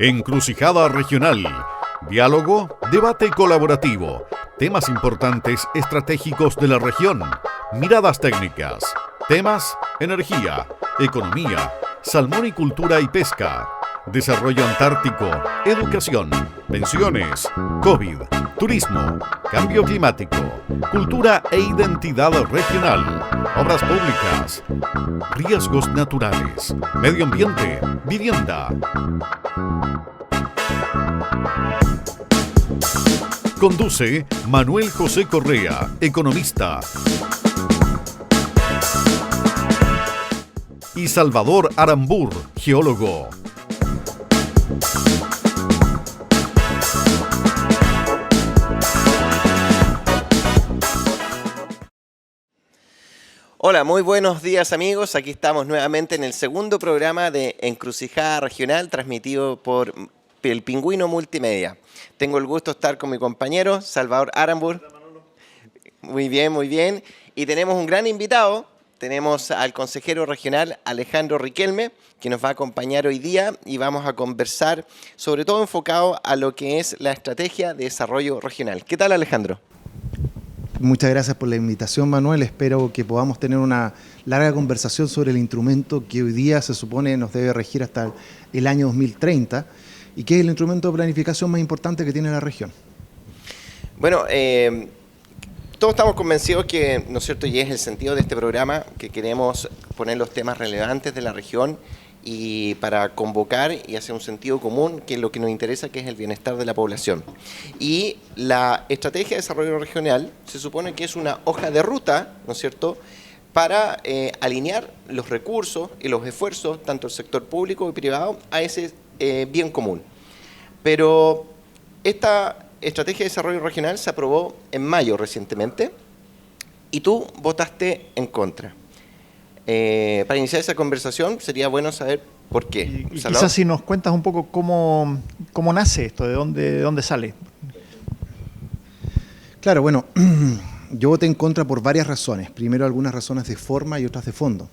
Encrucijada Regional. Diálogo, debate colaborativo, temas importantes estratégicos de la región, miradas técnicas, temas, energía, economía, salmonicultura y pesca, desarrollo antártico, educación, pensiones, COVID, turismo, cambio climático, cultura e identidad regional, obras públicas, riesgos naturales, medio ambiente, vivienda. Conduce Manuel José Correa, economista. Y Salvador Arambur, geólogo. Hola, muy buenos días amigos. Aquí estamos nuevamente en el segundo programa de Encrucijada Regional, transmitido por El Pingüino Multimedia. Tengo el gusto de estar con mi compañero Salvador Arambur. Muy bien, muy bien. Y tenemos un gran invitado. Tenemos al consejero regional Alejandro Riquelme, que nos va a acompañar hoy día y vamos a conversar sobre todo enfocado a lo que es la estrategia de desarrollo regional. ¿Qué tal, Alejandro? Muchas gracias por la invitación, Manuel. Espero que podamos tener una larga conversación sobre el instrumento que hoy día se supone nos debe regir hasta el año 2030 y que es el instrumento de planificación más importante que tiene la región. Bueno, todos estamos convencidos que, ¿no es cierto?, y es el sentido de este programa, que queremos poner los temas relevantes de la región y para convocar y hacer un sentido común, que es lo que nos interesa, que es el bienestar de la población. Y la estrategia de desarrollo regional se supone que es una hoja de ruta, ¿no es cierto?, para alinear los recursos y los esfuerzos, tanto del sector público y privado, a ese bien común. Pero esta estrategia de desarrollo regional se aprobó en mayo recientemente y tú votaste en contra. Para iniciar esa conversación sería bueno saber por qué. Y quizás si nos cuentas un poco cómo nace esto, de dónde sale. Claro, bueno, yo voté en contra por varias razones. Primero, algunas razones de forma y otras de fondo.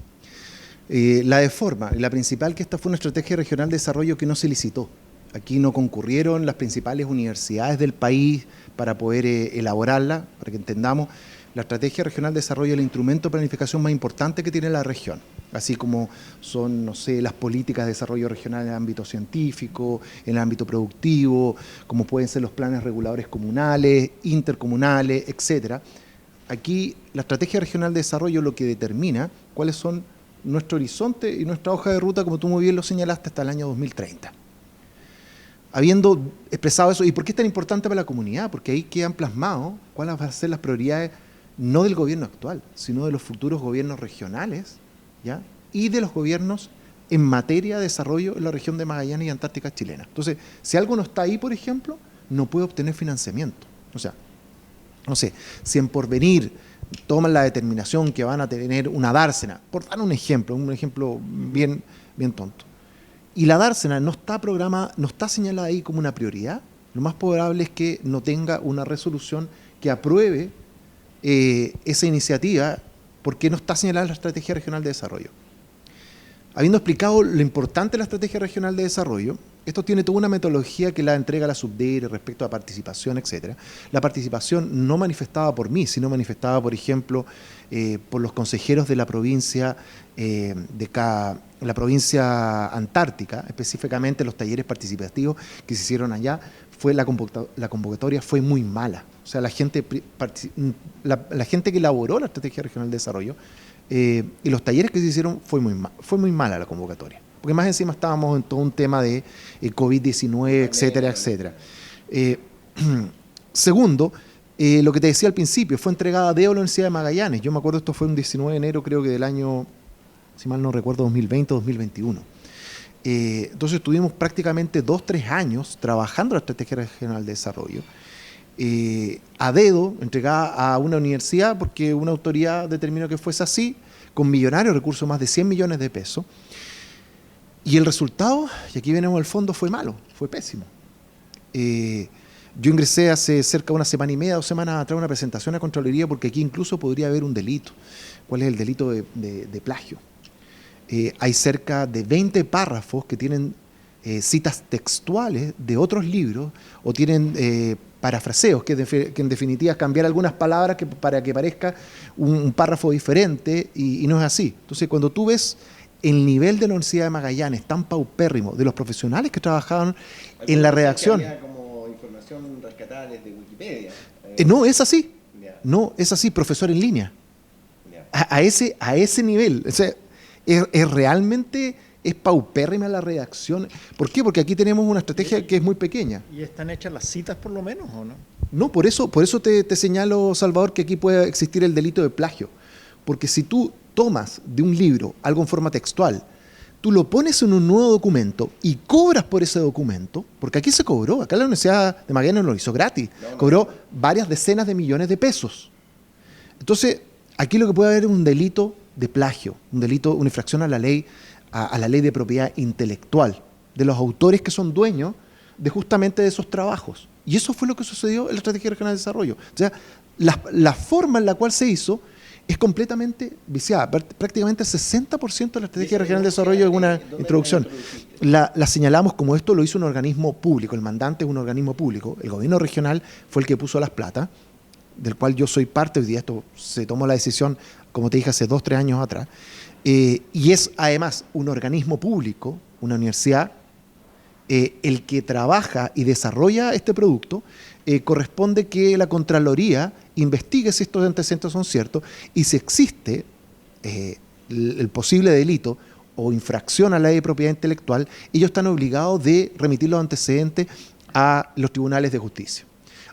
La de forma, la principal, que esta fue una estrategia regional de desarrollo que no se licitó. Aquí no concurrieron las principales universidades del país para poder elaborarla, para que entendamos. La estrategia regional de desarrollo es el instrumento de planificación más importante que tiene la región, así como son, no sé, las políticas de desarrollo regional en el ámbito científico, en el ámbito productivo, como pueden ser los planes reguladores comunales, intercomunales, etcétera. Aquí la estrategia regional de desarrollo lo que determina cuáles son nuestro horizonte y nuestra hoja de ruta, como tú muy bien lo señalaste, hasta el año 2030. Habiendo expresado eso, ¿y por qué es tan importante para la comunidad? Porque ahí quedan plasmados cuáles van a ser las prioridades no del gobierno actual, sino de los futuros gobiernos regionales, ¿ya?, y de los gobiernos en materia de desarrollo en la región de Magallanes y Antártica chilena. Entonces, si algo no está ahí, por ejemplo, no puede obtener financiamiento. O sea, no sé, si en Porvenir toman la determinación que van a tener una dársena, por dar un ejemplo bien tonto, y la dársena no está programada, no está señalada ahí como una prioridad, lo más probable es que no tenga una resolución que apruebe esa iniciativa, porque no está señalada en la Estrategia Regional de Desarrollo. Habiendo explicado lo importante de la Estrategia Regional de Desarrollo, esto tiene toda una metodología que la entrega la SUBDERE respecto a participación, etc. La participación no manifestada por mí, sino manifestada, por ejemplo, por los consejeros de la provincia, la provincia antártica, específicamente los talleres participativos que se hicieron allá, la convocatoria fue muy mala. O sea, la gente que elaboró la Estrategia Regional de Desarrollo y los talleres que se hicieron fue muy mala la convocatoria. Porque más encima estábamos en todo un tema de COVID-19, etcétera, etcétera. Segundo, lo que te decía al principio, fue entregada de la Universidad de Magallanes. Yo me acuerdo, esto fue un 19 de enero, creo que del año, si mal no recuerdo, 2020 o 2021. Entonces estuvimos prácticamente 2-3 años trabajando la Estrategia Regional de Desarrollo, a dedo, entregada a una universidad porque una autoridad determinó que fuese así, con millonarios recursos, más de 100 millones de pesos. Y el resultado, y aquí venimos al fondo, fue malo, fue pésimo. Yo ingresé hace cerca de una semana y media, 2 semanas atrás, una presentación a Contraloría, porque aquí incluso podría haber un delito. ¿Cuál es el delito de plagio? Hay cerca de 20 párrafos que tienen citas textuales de otros libros o tienen parafraseos, que en definitiva es cambiar algunas palabras para que parezca un párrafo diferente y no es así. Entonces, cuando tú ves el nivel de la Universidad de Magallanes tan paupérrimo de los profesionales que trabajaban en la redacción. Había como información rescatada desde Wikipedia. No, es así. Ya. No, es así, profesor en línea. Ya. A ese nivel. O sea, realmente es paupérrima la redacción. ¿Por qué? Porque aquí tenemos una estrategia que es muy pequeña. ¿Y están hechas las citas por lo menos o no? No, por eso te señalo, Salvador, que aquí puede existir el delito de plagio. Porque si tú tomas de un libro algo en forma textual, tú lo pones en un nuevo documento y cobras por ese documento, porque aquí se cobró, acá la Universidad de Magallanes no lo hizo gratis, cobró varias decenas de millones de pesos. Entonces, aquí lo que puede haber es un delito de plagio, un delito, una infracción a la ley de propiedad intelectual, de los autores que son dueños de justamente de esos trabajos. Y eso fue lo que sucedió en la Estrategia Regional de Desarrollo. O sea, la forma en la cual se hizo es completamente viciada. Prácticamente el 60% de la Estrategia Regional de Desarrollo es una introducción. La señalamos como esto lo hizo un organismo público, el mandante es un organismo público, el gobierno regional fue el que puso las plata, del cual yo soy parte hoy día, esto se tomó la decisión, como te dije, hace 2 o 3 años atrás, y es además un organismo público, una universidad, el que trabaja y desarrolla este producto. Corresponde que la Contraloría investigue si estos antecedentes son ciertos y si existe el posible delito o infracción a la ley de propiedad intelectual, ellos están obligados de remitir los antecedentes a los tribunales de justicia.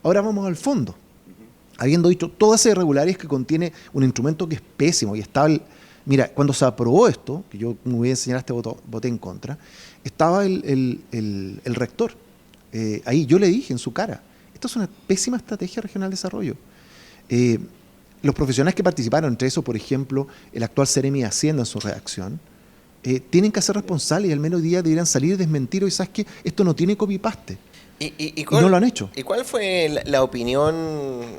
Ahora vamos al fondo. Habiendo dicho todas esas irregularidades que contiene un instrumento que es pésimo y estaba... Mira, cuando se aprobó esto, que yo me voy a enseñar este voté en contra, estaba el rector. Ahí yo le dije en su cara, esto es una pésima estrategia regional de desarrollo. Los profesionales que participaron, entre esos, por ejemplo, el actual Seremi de Hacienda en su redacción, tienen que ser responsables y al menos día deberían salir y desmentir, y sabes que esto no tiene copy-paste. Y no lo han hecho. ¿Y cuál fue la opinión?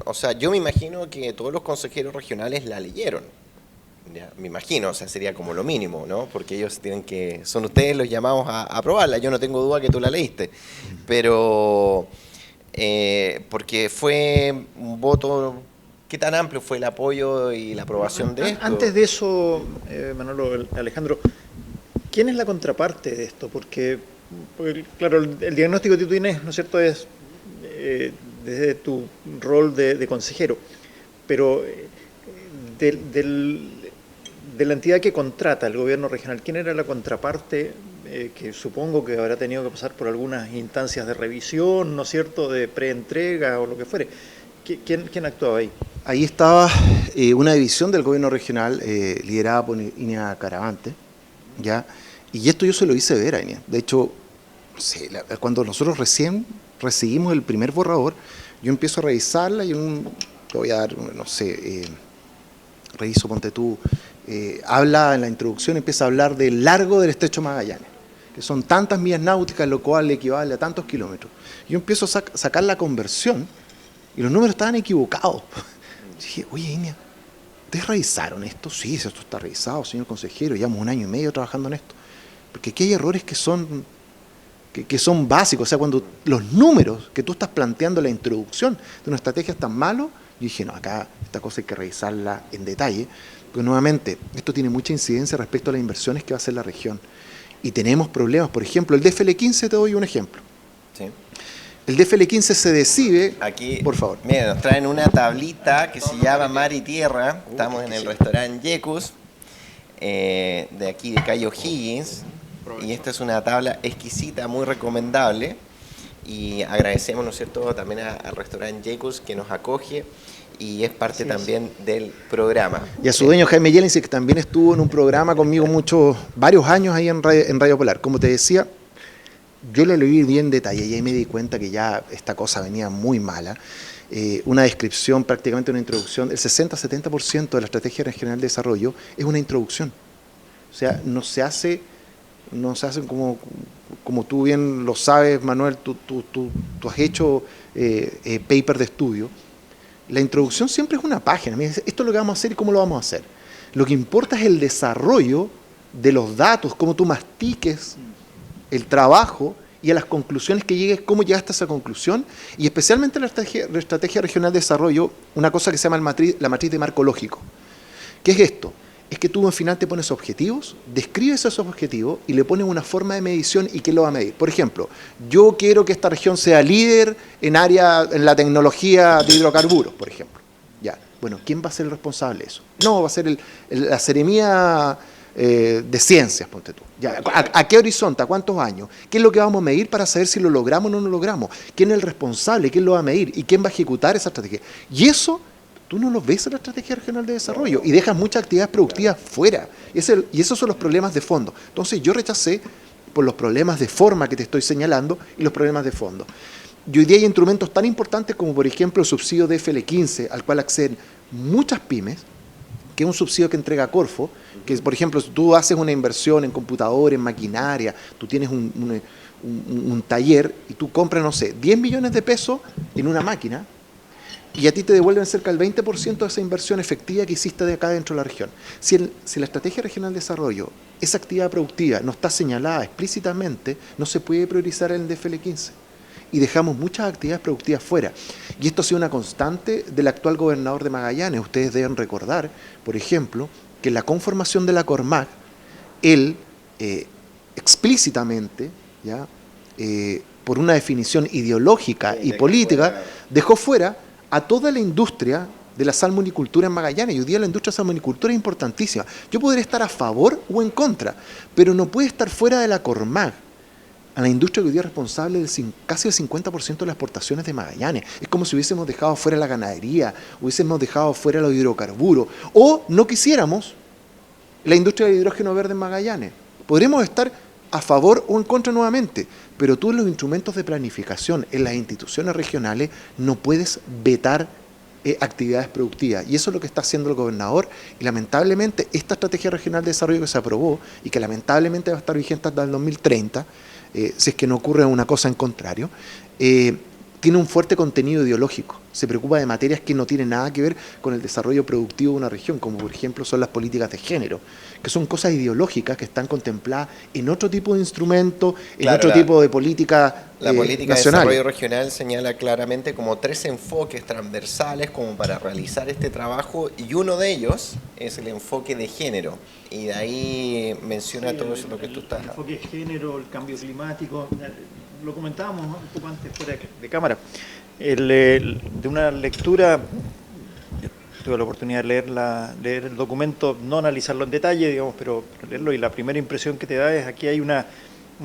O sea, yo me imagino que todos los consejeros regionales la leyeron. Ya, me imagino, o sea, sería como lo mínimo, ¿no? Porque ellos son ustedes los llamados a aprobarla. Yo no tengo duda que tú la leíste. Pero... porque fue un voto, ¿qué tan amplio fue el apoyo y la aprobación de esto? Antes de eso, Manolo, Alejandro, ¿quién es la contraparte de esto? Porque claro, el diagnóstico que tú tienes, ¿no es cierto?, es desde tu rol de consejero, pero de la entidad que contrata el gobierno regional, ¿quién era la contraparte? Que supongo que habrá tenido que pasar por algunas instancias de revisión, ¿no es cierto?, de preentrega o lo que fuere. ¿Quién actuaba ahí? Ahí estaba una división del gobierno regional liderada por Inia Caravante, ¿ya? Y esto yo se lo hice ver a Inia. De hecho, sí, cuando nosotros recién recibimos el primer borrador, yo empiezo a revisarla y te voy a dar, no sé, reviso, ponte tú, habla en la introducción, empieza a hablar del largo del estrecho Magallanes, que son tantas millas náuticas, lo cual equivale a tantos kilómetros. Yo empiezo a sacar la conversión y los números estaban equivocados. Dije, oye, Inia, ¿ustedes revisaron esto? Sí, esto está revisado, señor consejero, llevamos 1 año y medio trabajando en esto. Porque aquí hay errores que son básicos. O sea, cuando los números que tú estás planteando en la introducción de una estrategia están malos, yo dije, no, acá esta cosa hay que revisarla en detalle. Porque nuevamente, esto tiene mucha incidencia respecto a las inversiones que va a hacer la región. Y tenemos problemas. Por ejemplo, el DFL15, te doy un ejemplo. Sí. El DFL15 se decide... Aquí, por favor. Mira, nos traen una tablita que se llama Mar y Tierra. Estamos en el restaurante Yecus, de aquí de Cayo Higgins. Y esta es una tabla exquisita, muy recomendable. Y agradecemos, ¿no es cierto?, también al restaurante Yecus que nos acoge y es parte también del programa. Y a su dueño Jaime Yelens, que también estuvo en un programa conmigo varios años ahí en Radio Polar. Como te decía, yo lo leí bien en detalle y ahí me di cuenta que ya esta cosa venía muy mala. Una descripción, prácticamente una introducción, el 60-70% de la Estrategia Regional de Desarrollo es una introducción. O sea, no se hacen como tú bien lo sabes, Manuel, tú has hecho paper de estudio. La introducción siempre es una página. Mira, esto es lo que vamos a hacer y cómo lo vamos a hacer. Lo que importa es el desarrollo de los datos, cómo tú mastiques el trabajo y a las conclusiones que llegues, cómo llegaste a esa conclusión, y especialmente la estrategia regional de desarrollo, una cosa que se llama la matriz de marco lógico. ¿Qué es esto? Es que tú al final te pones objetivos, describes esos objetivos y le pones una forma de medición y quién lo va a medir. Por ejemplo, yo quiero que esta región sea líder en la tecnología de hidrocarburos, por ejemplo. Ya, bueno, ¿quién va a ser el responsable de eso? No, va a ser la Seremía de Ciencias, ponte tú. Ya, ¿a qué horizonte? ¿A cuántos años? ¿Qué es lo que vamos a medir para saber si lo logramos o no lo logramos? ¿Quién es el responsable? ¿Quién lo va a medir? ¿Y quién va a ejecutar esa estrategia? Y eso tú no lo ves en la Estrategia Regional de Desarrollo y dejas muchas actividades productivas fuera. Y esos son los problemas de fondo. Entonces yo rechacé por los problemas de forma que te estoy señalando y los problemas de fondo. Y hoy día hay instrumentos tan importantes como, por ejemplo, el subsidio de FL15, al cual acceden muchas pymes, que es un subsidio que entrega Corfo, que, por ejemplo, si tú haces una inversión en computadores, en maquinaria, tú tienes un taller y tú compras, no sé, 10 millones de pesos en una máquina, y a ti te devuelven cerca del 20% de esa inversión efectiva que hiciste de acá dentro de la región. Si la Estrategia Regional de Desarrollo, esa actividad productiva no está señalada explícitamente, no se puede priorizar en el DFL15. Y dejamos muchas actividades productivas fuera. Y esto ha sido una constante del actual gobernador de Magallanes. Ustedes deben recordar, por ejemplo, que en la conformación de la CORMAC, él explícitamente, ¿ya? Por una definición ideológica y política, dejó fuera a toda la industria de la salmonicultura en Magallanes. Y hoy día la industria de salmonicultura es importantísima. Yo podría estar a favor o en contra, pero no puede estar fuera de la CORMAC a la industria que hoy día es responsable del casi el 50% de las exportaciones de Magallanes. Es como si hubiésemos dejado fuera la ganadería, hubiésemos dejado fuera los hidrocarburos, o no quisiéramos la industria del hidrógeno verde en Magallanes. Podríamos estar a favor o en contra nuevamente, pero tú en los instrumentos de planificación, en las instituciones regionales, no puedes vetar actividades productivas. Y eso es lo que está haciendo el gobernador. Y lamentablemente esta Estrategia Regional de Desarrollo que se aprobó y que lamentablemente va a estar vigente hasta el 2030, si es que no ocurre una cosa en contrario, tiene un fuerte contenido ideológico. Se preocupa de materias que no tienen nada que ver con el desarrollo productivo de una región, como por ejemplo son las políticas de género, que son cosas ideológicas que están contempladas en otro tipo de instrumentos, en otro tipo de política La política nacional. de desarrollo regional señala claramente como 3 enfoques transversales como para realizar este trabajo, y uno de ellos es el enfoque de género. Y de ahí menciona todo eso lo que tú estás... El enfoque de género, el cambio climático, lo comentábamos, ¿no?, un poco antes fuera de cámara. De una lectura, tuve la oportunidad de leer el documento, no analizarlo en detalle, digamos, pero leerlo, y la primera impresión que te da es aquí hay una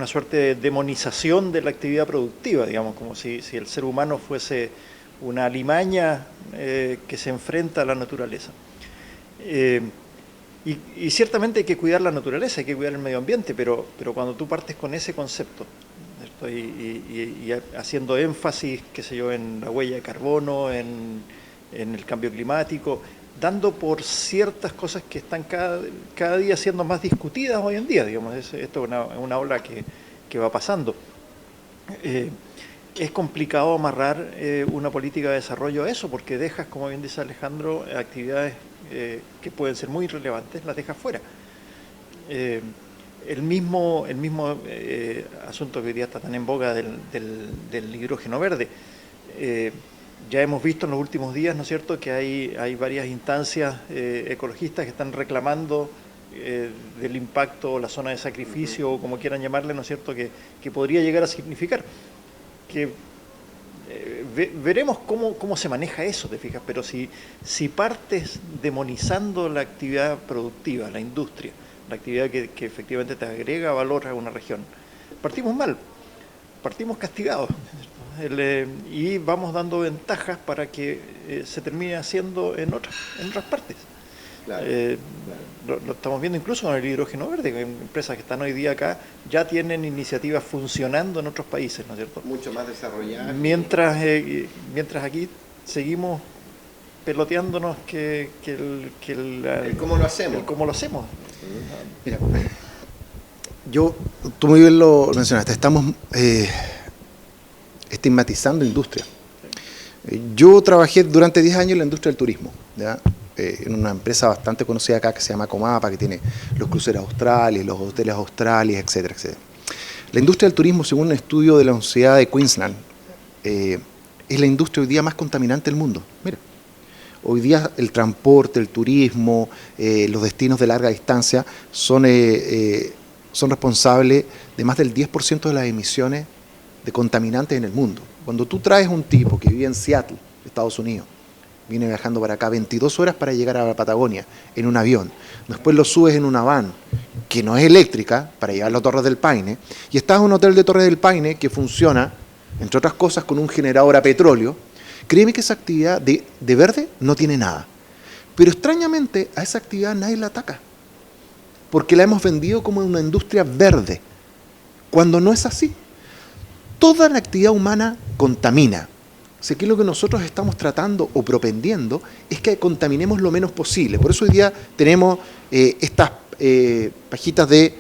suerte de demonización de la actividad productiva, digamos, como si el ser humano fuese una alimaña que se enfrenta a la naturaleza. Y ciertamente hay que cuidar la naturaleza, hay que cuidar el medio ambiente, pero cuando tú partes con ese concepto, y haciendo énfasis, qué sé yo, en la huella de carbono, en el cambio climático, dando por ciertas cosas que están cada día siendo más discutidas hoy en día, digamos, esto es una ola que va pasando. Es complicado amarrar una política de desarrollo a eso, porque dejas, como bien dice Alejandro, actividades que pueden ser muy relevantes, las dejas fuera. El mismo asunto que hoy día está tan en boga del hidrógeno verde. Ya hemos visto en los últimos días, ¿no es cierto?, que hay varias instancias ecologistas que están reclamando del impacto, la zona de sacrificio, o como quieran llamarle, ¿no es cierto?, que podría llegar a significar. Que veremos cómo se maneja eso, te fijas, pero si partes demonizando la actividad productiva, la industria, la actividad que efectivamente te agrega valor a una región, partimos mal, partimos castigados, y vamos dando ventajas para que se termine haciendo en otras partes. Claro, Lo estamos viendo incluso con el hidrógeno verde, que empresas que están hoy día acá ya tienen iniciativas funcionando en otros países, ¿no es cierto? Mucho más desarrolladas. Mientras aquí seguimos peloteándonos que el cómo lo hacemos. El cómo lo hacemos. Mira, tú muy bien lo mencionaste, estamos estigmatizando industria. Yo trabajé durante 10 años en la industria del turismo, ¿ya? En una empresa bastante conocida acá que se llama Comapa, que tiene los cruceros australes, los hoteles australes, etcétera, etcétera. La industria del turismo, según un estudio de la Universidad de Queensland, es la industria hoy día más contaminante del mundo. Mira, hoy día el transporte, el turismo, los destinos de larga distancia son responsables de más del 10% de las emisiones de contaminantes en el mundo. Cuando tú traes un tipo que vive en Seattle, Estados Unidos, viene viajando para acá 22 horas para llegar a la Patagonia en un avión, después lo subes en una van que no es eléctrica para llevarlo a Torres del Paine, y estás en un hotel de Torres del Paine que funciona, entre otras cosas, con un generador a petróleo, créeme que esa actividad de verde no tiene nada. Pero extrañamente a esa actividad nadie la ataca, porque la hemos vendido como una industria verde, cuando no es así. Toda la actividad humana contamina. Así que lo que nosotros estamos tratando o propendiendo es que contaminemos lo menos posible. Por eso hoy día tenemos estas pajitas de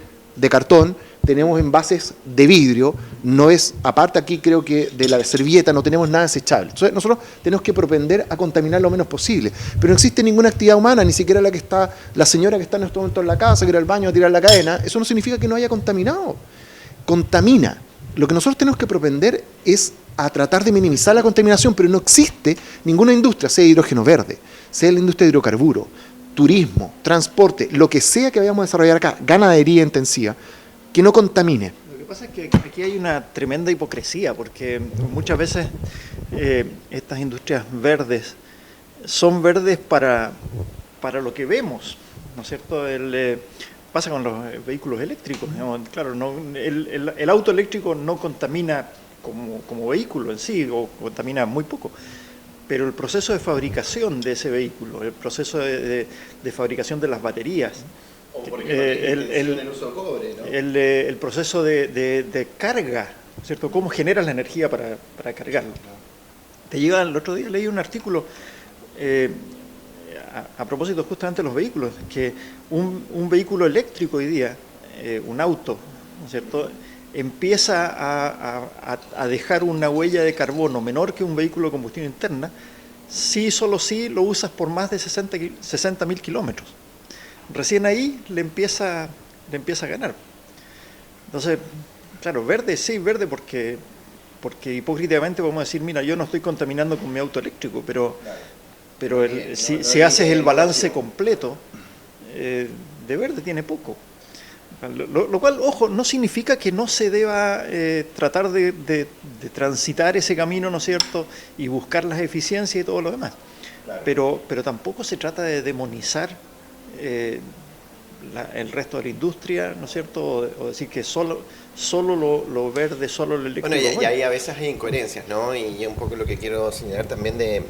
cartón, tenemos envases de vidrio, no es, aparte aquí creo que de la servilleta no tenemos nada desechable. Entonces nosotros tenemos que propender a contaminar lo menos posible. Pero no existe ninguna actividad humana, ni siquiera la señora que está en este momento en la casa, que ir al baño a tirar la cadena, eso no significa que no haya contaminado. Contamina. Lo que nosotros tenemos que propender es a tratar de minimizar la contaminación, pero no existe ninguna industria, sea hidrógeno verde, sea la industria de hidrocarburos, turismo, transporte, lo que sea que vayamos a desarrollar acá, ganadería intensiva, que no contamine. Lo que pasa es que aquí hay una tremenda hipocresía, porque muchas veces estas industrias verdes son verdes para lo que vemos, ¿no es cierto? Pasa con los vehículos eléctricos, digamos. Claro, el auto eléctrico no contamina como vehículo en sí, o contamina muy poco, pero el proceso de fabricación de ese vehículo, el proceso de fabricación de las baterías, o por ejemplo, el uso de cobre, ¿no? el proceso de carga, ¿cierto? Cómo generas la energía para cargarlo. Te llega, el otro día leí un artículo a propósito justamente de los vehículos, que un vehículo eléctrico hoy día, un auto, ¿no es cierto?, empieza a dejar una huella de carbono menor que un vehículo de combustión interna, solo si lo usas por más de 60.000 kilómetros. Recién ahí le empieza a ganar. Entonces, claro, verde sí, verde porque hipócritamente podemos decir, mira, yo no estoy contaminando con mi auto eléctrico, pero si haces el balance completo, de verde tiene poco. Lo cual, ojo, no significa que no se deba tratar de transitar ese camino, ¿no es cierto?, y buscar las eficiencias y todo lo demás. Claro. Pero tampoco se trata de demonizar el resto de la industria, ¿no es cierto?, o decir que solo lo verde, solo lo eléctrico. Bueno, y ahí a veces hay incoherencias, ¿no? Y un poco lo que quiero señalar también de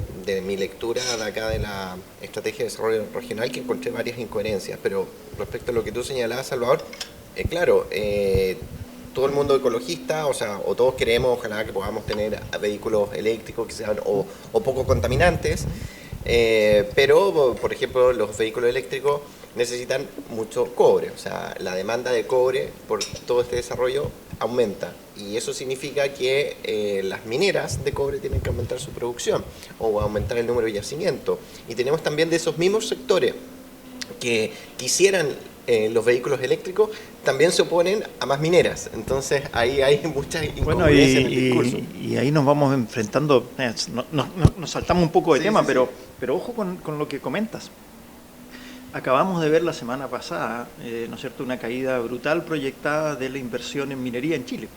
mi lectura de acá de la Estrategia de Desarrollo Regional, que encontré varias incoherencias, pero respecto a lo que tú señalabas, Salvador, claro, todo el mundo ecologista, o todos queremos, ojalá que podamos tener vehículos eléctricos que sean o poco contaminantes, pero, por ejemplo, los vehículos eléctricos necesitan mucho cobre, o sea, la demanda de cobre por todo este desarrollo aumenta, y eso significa que las mineras de cobre tienen que aumentar su producción o aumentar el número de yacimientos, y tenemos también de esos mismos sectores que quisieran los vehículos eléctricos, también se oponen a más mineras. Entonces ahí hay muchas incongruencias en el discurso. Y ahí nos vamos enfrentando, nos saltamos un poco de tema, sí. Pero ojo con lo que comentas. Acabamos de ver la semana pasada, ¿no es cierto?, una caída brutal proyectada de la inversión en minería en Chile.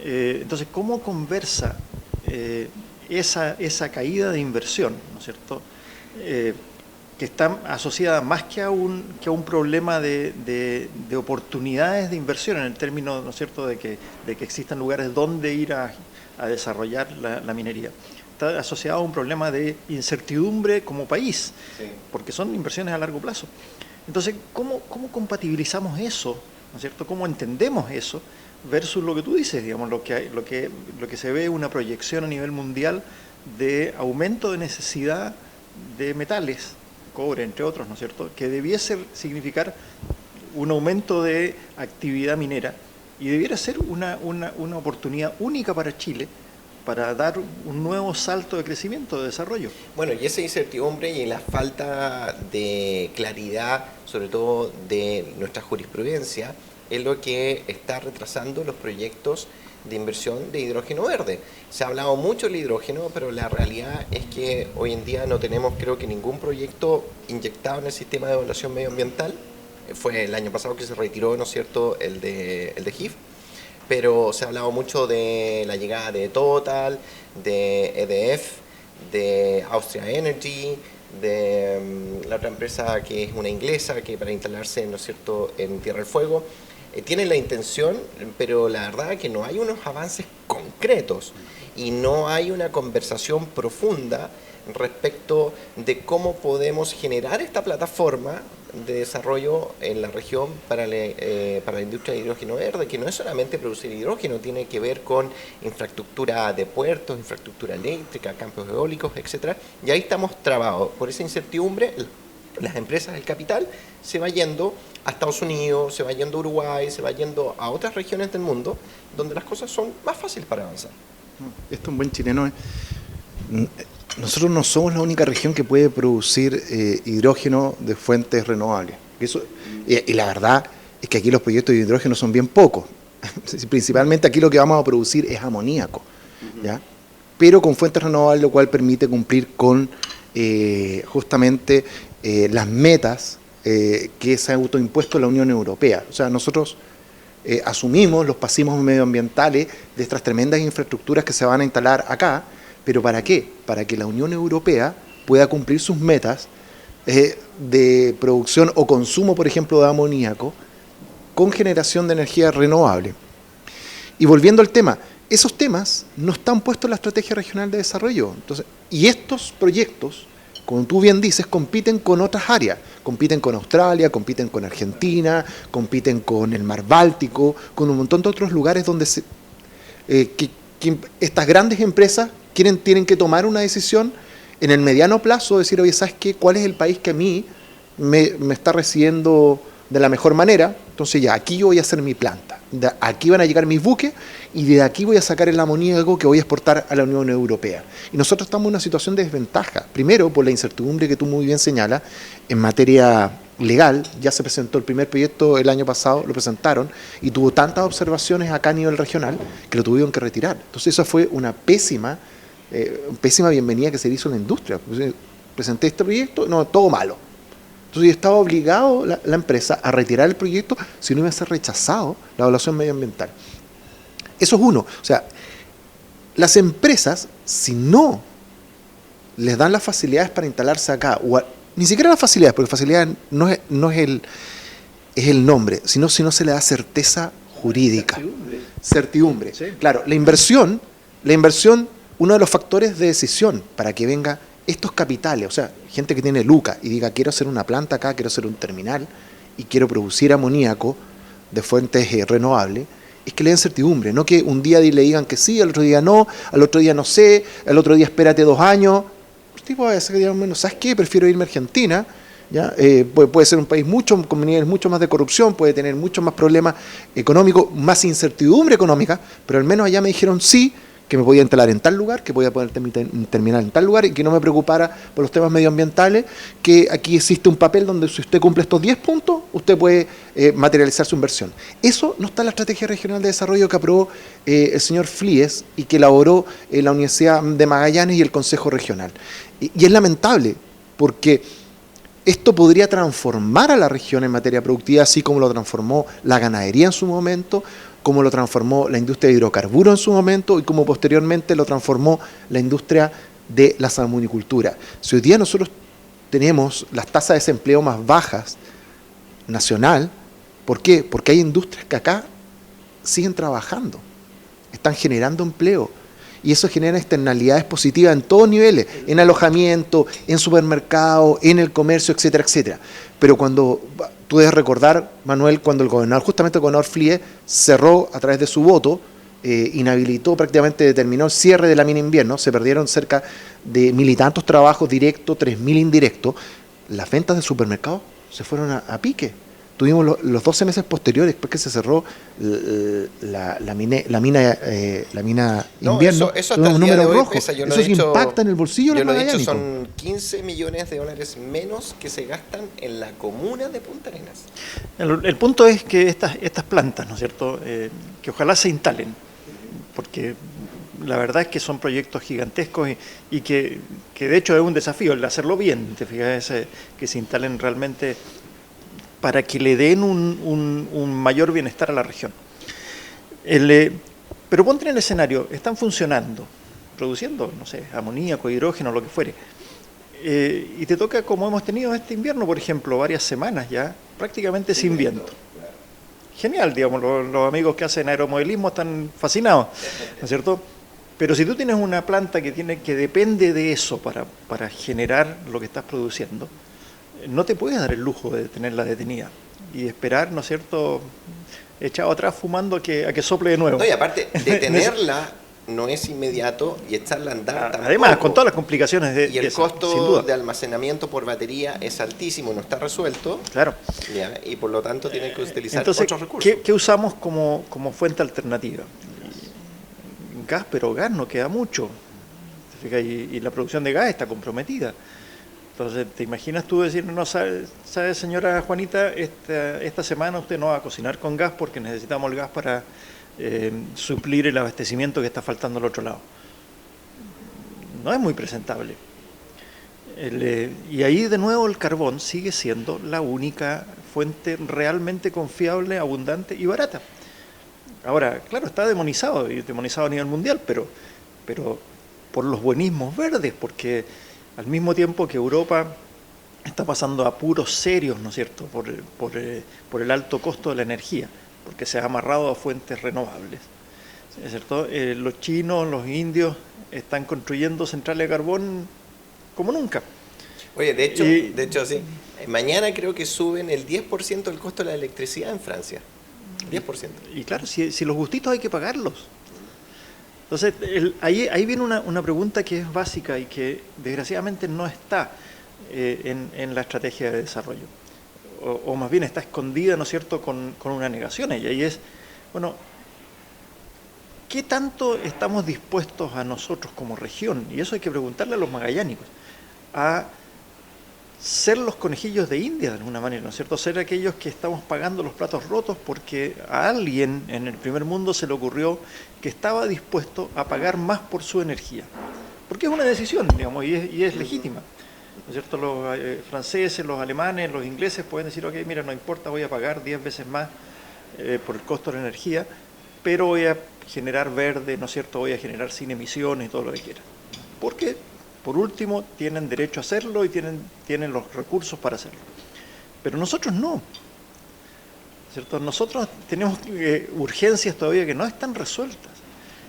Entonces, ¿cómo conversa esa caída de inversión, ¿no es cierto?, que está asociada más que a un problema de oportunidades de inversión, en el término, ¿no es cierto?, de que existan lugares donde ir a desarrollar la minería. Está asociado a un problema de incertidumbre como país, sí, porque son inversiones a largo plazo. Entonces, ¿cómo compatibilizamos eso, ¿no es cierto?, cómo entendemos eso versus lo que tú dices, digamos, lo que se ve una proyección a nivel mundial de aumento de necesidad de metales, cobre, entre otros, ¿no es cierto?, que debiese significar un aumento de actividad minera y debiera ser una oportunidad única para Chile para dar un nuevo salto de crecimiento, de desarrollo. Bueno, y esa incertidumbre y la falta de claridad, sobre todo de nuestra jurisprudencia, es lo que está retrasando los proyectos de inversión de hidrógeno verde. Se ha hablado mucho del hidrógeno, pero la realidad es que hoy en día no tenemos, creo que, ningún proyecto inyectado en el sistema de evaluación medioambiental. Fue el año pasado que se retiró, ¿no es cierto?, el de GIF, pero se ha hablado mucho de la llegada de Total, de EDF, de Austria Energy, de la otra empresa que es una inglesa que para instalarse, ¿no es cierto?, en Tierra del Fuego. Tienen la intención, pero la verdad es que no hay unos avances concretos y no hay una conversación profunda respecto de cómo podemos generar esta plataforma de desarrollo en la región para la industria de hidrógeno verde, que no es solamente producir hidrógeno, tiene que ver con infraestructura de puertos, infraestructura eléctrica, campos eólicos, etcétera. Y ahí estamos trabados. Por esa incertidumbre, las empresas del capital se va yendo a Estados Unidos, se va yendo a Uruguay, se va yendo a otras regiones del mundo donde las cosas son más fáciles para avanzar. Esto es un buen chileno. Nosotros no somos la única región que puede producir hidrógeno de fuentes renovables. Y la verdad es que aquí los proyectos de hidrógeno son bien pocos. Principalmente aquí lo que vamos a producir es amoníaco, ¿ya? Pero con fuentes renovables, lo cual permite cumplir con justamente las metas que se ha autoimpuesto la Unión Europea. O sea, nosotros asumimos los pasivos medioambientales de estas tremendas infraestructuras que se van a instalar acá, pero ¿para qué? Para que la Unión Europea pueda cumplir sus metas de producción o consumo, por ejemplo, de amoníaco, con generación de energía renovable. Y volviendo al tema, esos temas no están puestos en la Estrategia Regional de Desarrollo. Entonces, y estos proyectos, como tú bien dices, compiten con otras áreas. Compiten con Australia, compiten con Argentina, compiten con el Mar Báltico, con un montón de otros lugares donde que estas grandes empresas tienen que tomar una decisión en el mediano plazo, decir, oye, ¿sabes qué? ¿Cuál es el país que a mí me está recibiendo de la mejor manera? Entonces ya, aquí yo voy a hacer mi planta, aquí van a llegar mis buques y de aquí voy a sacar el amoníaco que voy a exportar a la Unión Europea. Y nosotros estamos en una situación de desventaja, primero por la incertidumbre que tú muy bien señalas en materia legal. Ya se presentó el primer proyecto el año pasado, lo presentaron y tuvo tantas observaciones acá a nivel regional que lo tuvieron que retirar. Entonces esa fue una pésima bienvenida que se hizo en la industria. Presenté este proyecto, no, todo malo. Entonces estaba obligado la empresa a retirar el proyecto si no iba a ser rechazado la evaluación medioambiental. Eso es uno. O sea, las empresas, si no les dan las facilidades para instalarse acá, ni siquiera las facilidades, porque facilidad no es el nombre, sino si no se le da certeza jurídica. Certidumbre. Sí. Claro, la inversión, uno de los factores de decisión para que venga estos capitales, o sea, gente que tiene lucas y diga, quiero hacer una planta acá, quiero hacer un terminal y quiero producir amoníaco de fuentes renovables, es que le den certidumbre, no que un día le digan que sí, al otro día no, al otro día no sé, al otro día espérate 2 años. El tipo va a decir, digamos, ¿sabes qué? Prefiero irme a Argentina, ¿ya? Puede ser un país con niveles mucho más de corrupción, puede tener muchos más problemas económicos, más incertidumbre económica, pero al menos allá me dijeron sí, que me podía instalar en tal lugar, que podía poner terminar en tal lugar y que no me preocupara por los temas medioambientales, que aquí existe un papel donde si usted cumple estos 10 puntos, usted puede materializar su inversión. Eso no está en la Estrategia Regional de Desarrollo que aprobó el señor Flies y que elaboró la Universidad de Magallanes y el Consejo Regional. Y es lamentable, porque esto podría transformar a la región en materia productiva, así como lo transformó la ganadería en su momento, como lo transformó la industria de hidrocarburos en su momento y como posteriormente lo transformó la industria de la salmonicultura. Si hoy día nosotros tenemos las tasas de desempleo más bajas nacional, ¿por qué? Porque hay industrias que acá siguen trabajando, están generando empleo y eso genera externalidades positivas en todos niveles, en alojamiento, en supermercado, en el comercio, etcétera, etcétera. Pero cuando tú debes recordar, Manuel, cuando justamente el gobernador Flies cerró a través de su voto, inhabilitó, prácticamente determinó el cierre de la mina invierno, se perdieron cerca de 1.000 y tantos trabajos directos, 3.000 indirectos, las ventas de supermercados se fueron a pique. Tuvimos los 12 meses posteriores, después que se cerró la mina No, invierno, eso hasta tuvimos el día de números hoy rojos. pesa. Yo lo Eso he dicho- impacta en el bolsillo de Yo los lo he dicho, magallánicos. son 15 millones de dólares menos que se gastan en la comuna de Punta Arenas. El punto es que estas plantas, ¿no es cierto?, que ojalá se instalen, porque la verdad es que son proyectos gigantescos y que de hecho es un desafío el hacerlo bien, te fijas, que se instalen realmente para que le den un mayor bienestar a la región. Pero ponte en el escenario, están funcionando, produciendo, no sé, amoníaco, hidrógeno, lo que fuere, y te toca, como hemos tenido este invierno, por ejemplo, varias semanas ya, prácticamente sin viento. Genial, digamos, los amigos que hacen aeromodelismo están fascinados, ¿no es cierto? Pero si tú tienes una planta que depende de eso para generar lo que estás produciendo, no te puedes dar el lujo de tenerla detenida y esperar, ¿no es cierto?, echado atrás fumando a que sople de nuevo. No, y aparte, detenerla no es inmediato y echarla a andar tampoco. Además, con todas las complicaciones Y el sin costo duda. de almacenamiento por batería es altísimo, no está resuelto. Claro. ¿Ya? Y por lo tanto tienen que utilizar Entonces, otros recursos. ¿qué usamos como fuente alternativa? Gas, pero gas no queda mucho. ¿Te fijas? Y la producción de gas está comprometida. Entonces, ¿te imaginas tú decir, no, sabe señora Juanita, esta semana usted no va a cocinar con gas porque necesitamos el gas para suplir el abastecimiento que está faltando al otro lado? No es muy presentable. Y ahí de nuevo el carbón sigue siendo la única fuente realmente confiable, abundante y barata. Ahora, claro, está demonizado, y demonizado a nivel mundial, pero por los buenismos verdes, porque al mismo tiempo que Europa está pasando apuros serios, ¿no es cierto?, por el alto costo de la energía, porque se ha amarrado a fuentes renovables, ¿es cierto? Los chinos, los indios están construyendo centrales de carbón como nunca. Oye, de hecho sí. Mañana creo que suben el 10% del costo de la electricidad en Francia. 10%. Y claro, si los gustitos hay que pagarlos. Entonces, ahí viene una pregunta que es básica y que desgraciadamente no está en la estrategia de desarrollo. O más bien está escondida, ¿no es cierto?, con una negación. Y ahí es, bueno, ¿qué tanto estamos dispuestos a nosotros como región? Y eso hay que preguntarle a los magallánicos. A ser los conejillos de India de alguna manera, ¿no es cierto? Ser aquellos que estamos pagando los platos rotos porque a alguien en el primer mundo se le ocurrió que estaba dispuesto a pagar más por su energía. Porque es una decisión, digamos, y es legítima, ¿no es cierto? Los franceses, los alemanes, los ingleses pueden decir, ok, mira, no importa, voy a pagar 10 veces más por el costo de la energía, pero voy a generar verde, ¿no es cierto? Voy a generar sin emisiones y todo lo que quiera. ¿Por qué? Por último, tienen derecho a hacerlo y tienen los recursos para hacerlo. Pero nosotros no, ¿cierto? Nosotros tenemos urgencias todavía que no están resueltas.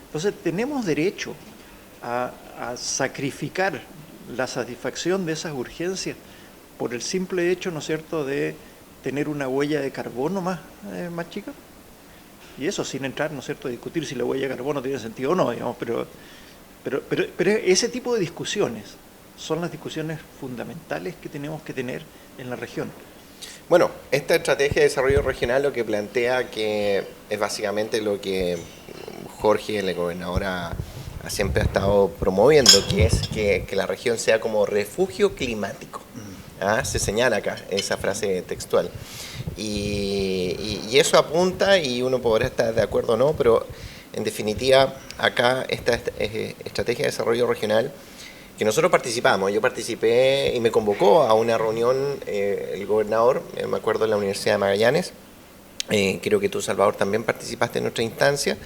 Entonces, tenemos derecho a sacrificar la satisfacción de esas urgencias por el simple hecho, ¿no es cierto?, de tener una huella de carbono más chica. Y eso sin entrar, ¿no es cierto?, a discutir si la huella de carbono tiene sentido o no, digamos, pero ese tipo de discusiones son las discusiones fundamentales que tenemos que tener en la región. Bueno, esta estrategia de desarrollo regional lo que plantea que es básicamente lo que Jorge, el gobernador, siempre ha estado promoviendo, que es que la región sea como refugio climático. Se señala acá esa frase textual. Y eso apunta, y uno podrá estar de acuerdo o no, pero en definitiva, acá esta estrategia de desarrollo regional, que nosotros participamos, yo participé y me convocó a una reunión el gobernador, me acuerdo, en la Universidad de Magallanes, creo que tú, Salvador, también participaste en nuestra instancia,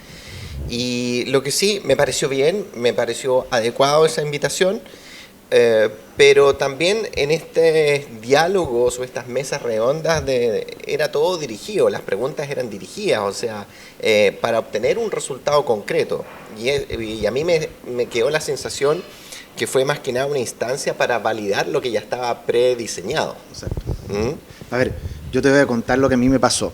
y lo que sí me pareció bien, me pareció adecuado esa invitación, pero también en este diálogos o estas mesas redondas era todo dirigido, las preguntas eran dirigidas, o sea, para obtener un resultado concreto. Y a mí me quedó la sensación que fue más que nada una instancia para validar lo que ya estaba prediseñado. Exacto. A ver, yo te voy a contar lo que a mí me pasó.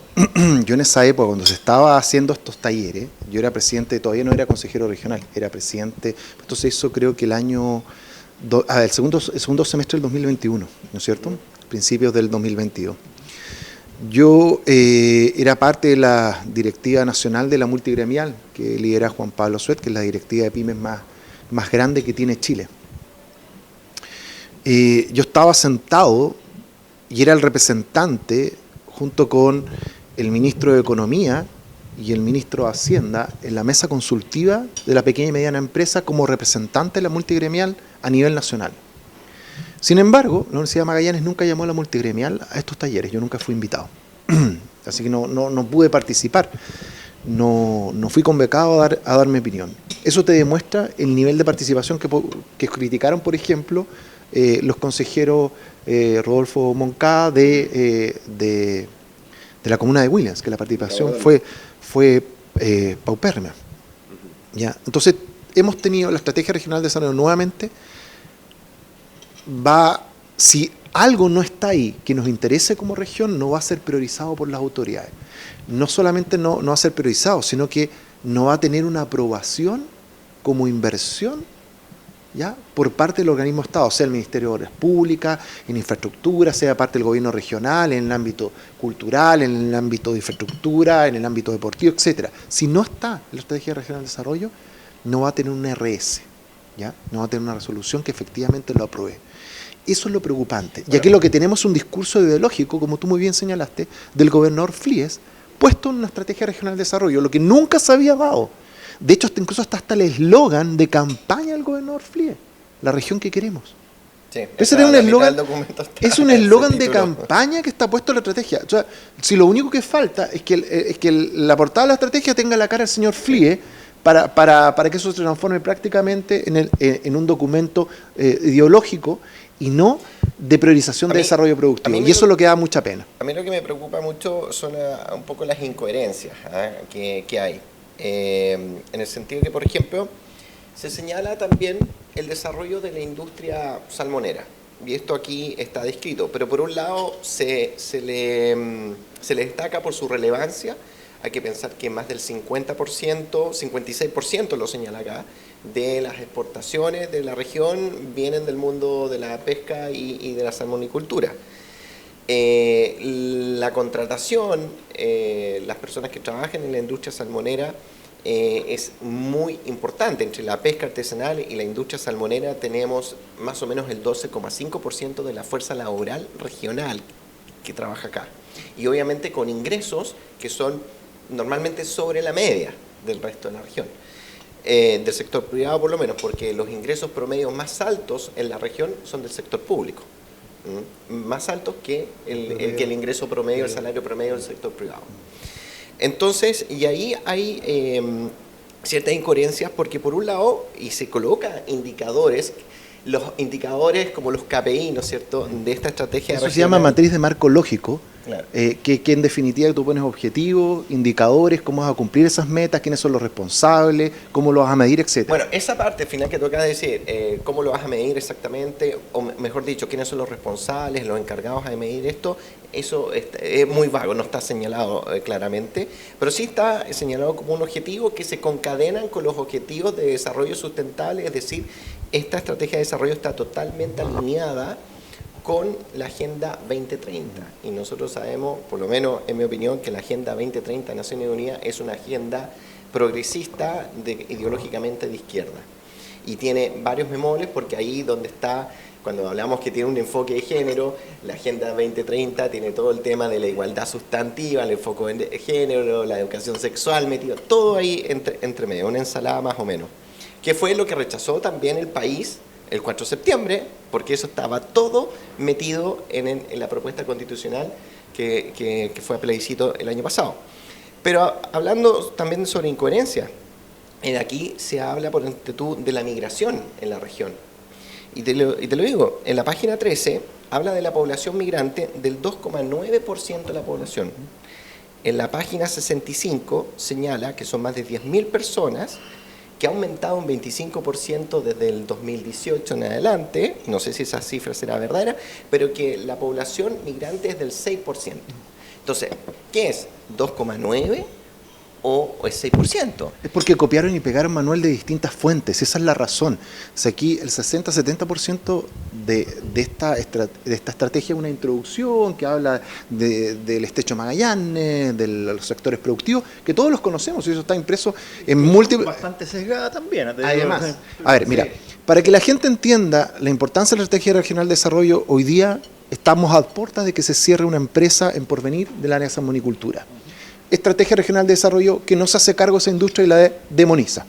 Yo en esa época, cuando se estaba haciendo estos talleres, yo era presidente, todavía no era consejero regional, era presidente, esto se hizo creo que el segundo semestre del 2021, ¿no es cierto? Principios del 2022. Yo era parte de la directiva nacional de la multigremial que lidera Juan Pablo Suet, que es la directiva de pymes más grande que tiene Chile. Yo estaba sentado y era el representante junto con el ministro de Economía y el ministro de Hacienda en la mesa consultiva de la pequeña y mediana empresa como representante de la multigremial a nivel nacional. Sin embargo, la Universidad de Magallanes nunca llamó a la multigremial a estos talleres, yo nunca fui invitado. Así que no pude participar, no fui convocado a dar mi opinión. Eso te demuestra el nivel de participación que criticaron, por ejemplo, los consejeros Rodolfo Moncada de la comuna de Williams, que la participación fue paupérrima. ¿Ya? Entonces, hemos tenido la estrategia regional de desarrollo nuevamente. Si algo no está ahí que nos interese como región, no va a ser priorizado por las autoridades. No solamente no va a ser priorizado, sino que no va a tener una aprobación como inversión, ¿ya?, por parte del organismo de Estado, sea el Ministerio de Obras Públicas, en infraestructura, sea parte del gobierno regional, en el ámbito cultural, en el ámbito de infraestructura, en el ámbito deportivo, etcétera. Si no está en la Estrategia Regional de Desarrollo, no va a tener un RS, ¿ya? No va a tener una resolución que efectivamente lo apruebe. Eso es lo preocupante. Y aquí lo que tenemos es un discurso ideológico, como tú muy bien señalaste, del gobernador Flies, puesto en una Estrategia Regional de Desarrollo, lo que nunca se había dado. De hecho, incluso hasta el eslogan de campaña del gobernador Flies, la región que queremos. Sí, ese es un eslogan, es un eslogan de campaña que está puesto en la estrategia. O sea, si lo único que falta es que la portada de la estrategia tenga la cara del señor Flies para que eso se transforme prácticamente en un documento ideológico y no de priorización de desarrollo productivo. Y eso es lo que da mucha pena. A mí lo que me preocupa mucho son un poco las incoherencias que hay. En el sentido que, por ejemplo, se señala también el desarrollo de la industria salmonera. Y esto aquí está descrito. Pero por un lado se le destaca por su relevancia. Hay que pensar que más del 50%, 56% lo señala acá, de las exportaciones de la región vienen del mundo de la pesca y de la salmonicultura. La contratación, las personas que trabajan en la industria salmonera es muy importante. Entre la pesca artesanal y la industria salmonera tenemos más o menos el 12,5% de la fuerza laboral regional que trabaja acá. Y obviamente con ingresos que son normalmente sobre la media del resto de la región. Del sector privado por lo menos, porque los ingresos promedios más altos en la región son del sector público. Más altos que el ingreso promedio, el salario promedio del sector privado. Entonces, y ahí hay ciertas incoherencias porque por un lado, y se coloca indicadores, los indicadores como los KPI, ¿no es cierto?, de esta estrategia regional. Eso se llama matriz de marco lógico, claro. que en definitiva tú pones objetivos, indicadores, cómo vas a cumplir esas metas, quiénes son los responsables, cómo lo vas a medir, etc. Bueno, esa parte final que tú acabas de decir, cómo lo vas a medir exactamente, o mejor dicho, quiénes son los responsables, los encargados de medir esto, eso es muy vago, no está señalado claramente, pero sí está señalado como un objetivo que se concadenan con los objetivos de desarrollo sustentable, es decir, esta estrategia de desarrollo está totalmente alineada con la Agenda 2030 y nosotros sabemos, por lo menos en mi opinión, que la Agenda 2030 de Naciones Unidas es una agenda progresista ideológicamente de izquierda y tiene varios bemoles porque ahí donde está, cuando hablamos que tiene un enfoque de género, la Agenda 2030 tiene todo el tema de la igualdad sustantiva, el enfoque de género, la educación sexual, metido todo ahí entre medio, una ensalada más o menos. Que fue lo que rechazó también el país el 4 de septiembre, porque eso estaba todo metido en la propuesta constitucional que fue a plebiscito el año pasado. Pero hablando también sobre incoherencia, aquí se habla por tú de la migración en la región. Y te lo digo, en la página 13 habla de la población migrante del 2,9% de la población. En la página 65 señala que son más de 10.000 personas, que ha aumentado un 25% desde el 2018 en adelante, no sé si esa cifra será verdadera, pero que la población migrante es del 6%. Entonces, ¿qué es? ¿2,9% o es 6%? Es porque copiaron y pegaron manual de distintas fuentes, esa es la razón. O sea, aquí el 60-70% de esta estrategia una introducción que habla del estrecho Magallanes, de los sectores productivos, que todos los conocemos y eso está impreso en múltiples... Bastante sesgada también. Además, a ver, mira, para que la gente entienda la importancia de la estrategia regional de desarrollo, hoy día estamos a puertas de que se cierre una empresa en Porvenir del área de salmonicultura. Estrategia regional de desarrollo que no se hace cargo de esa industria y la demoniza.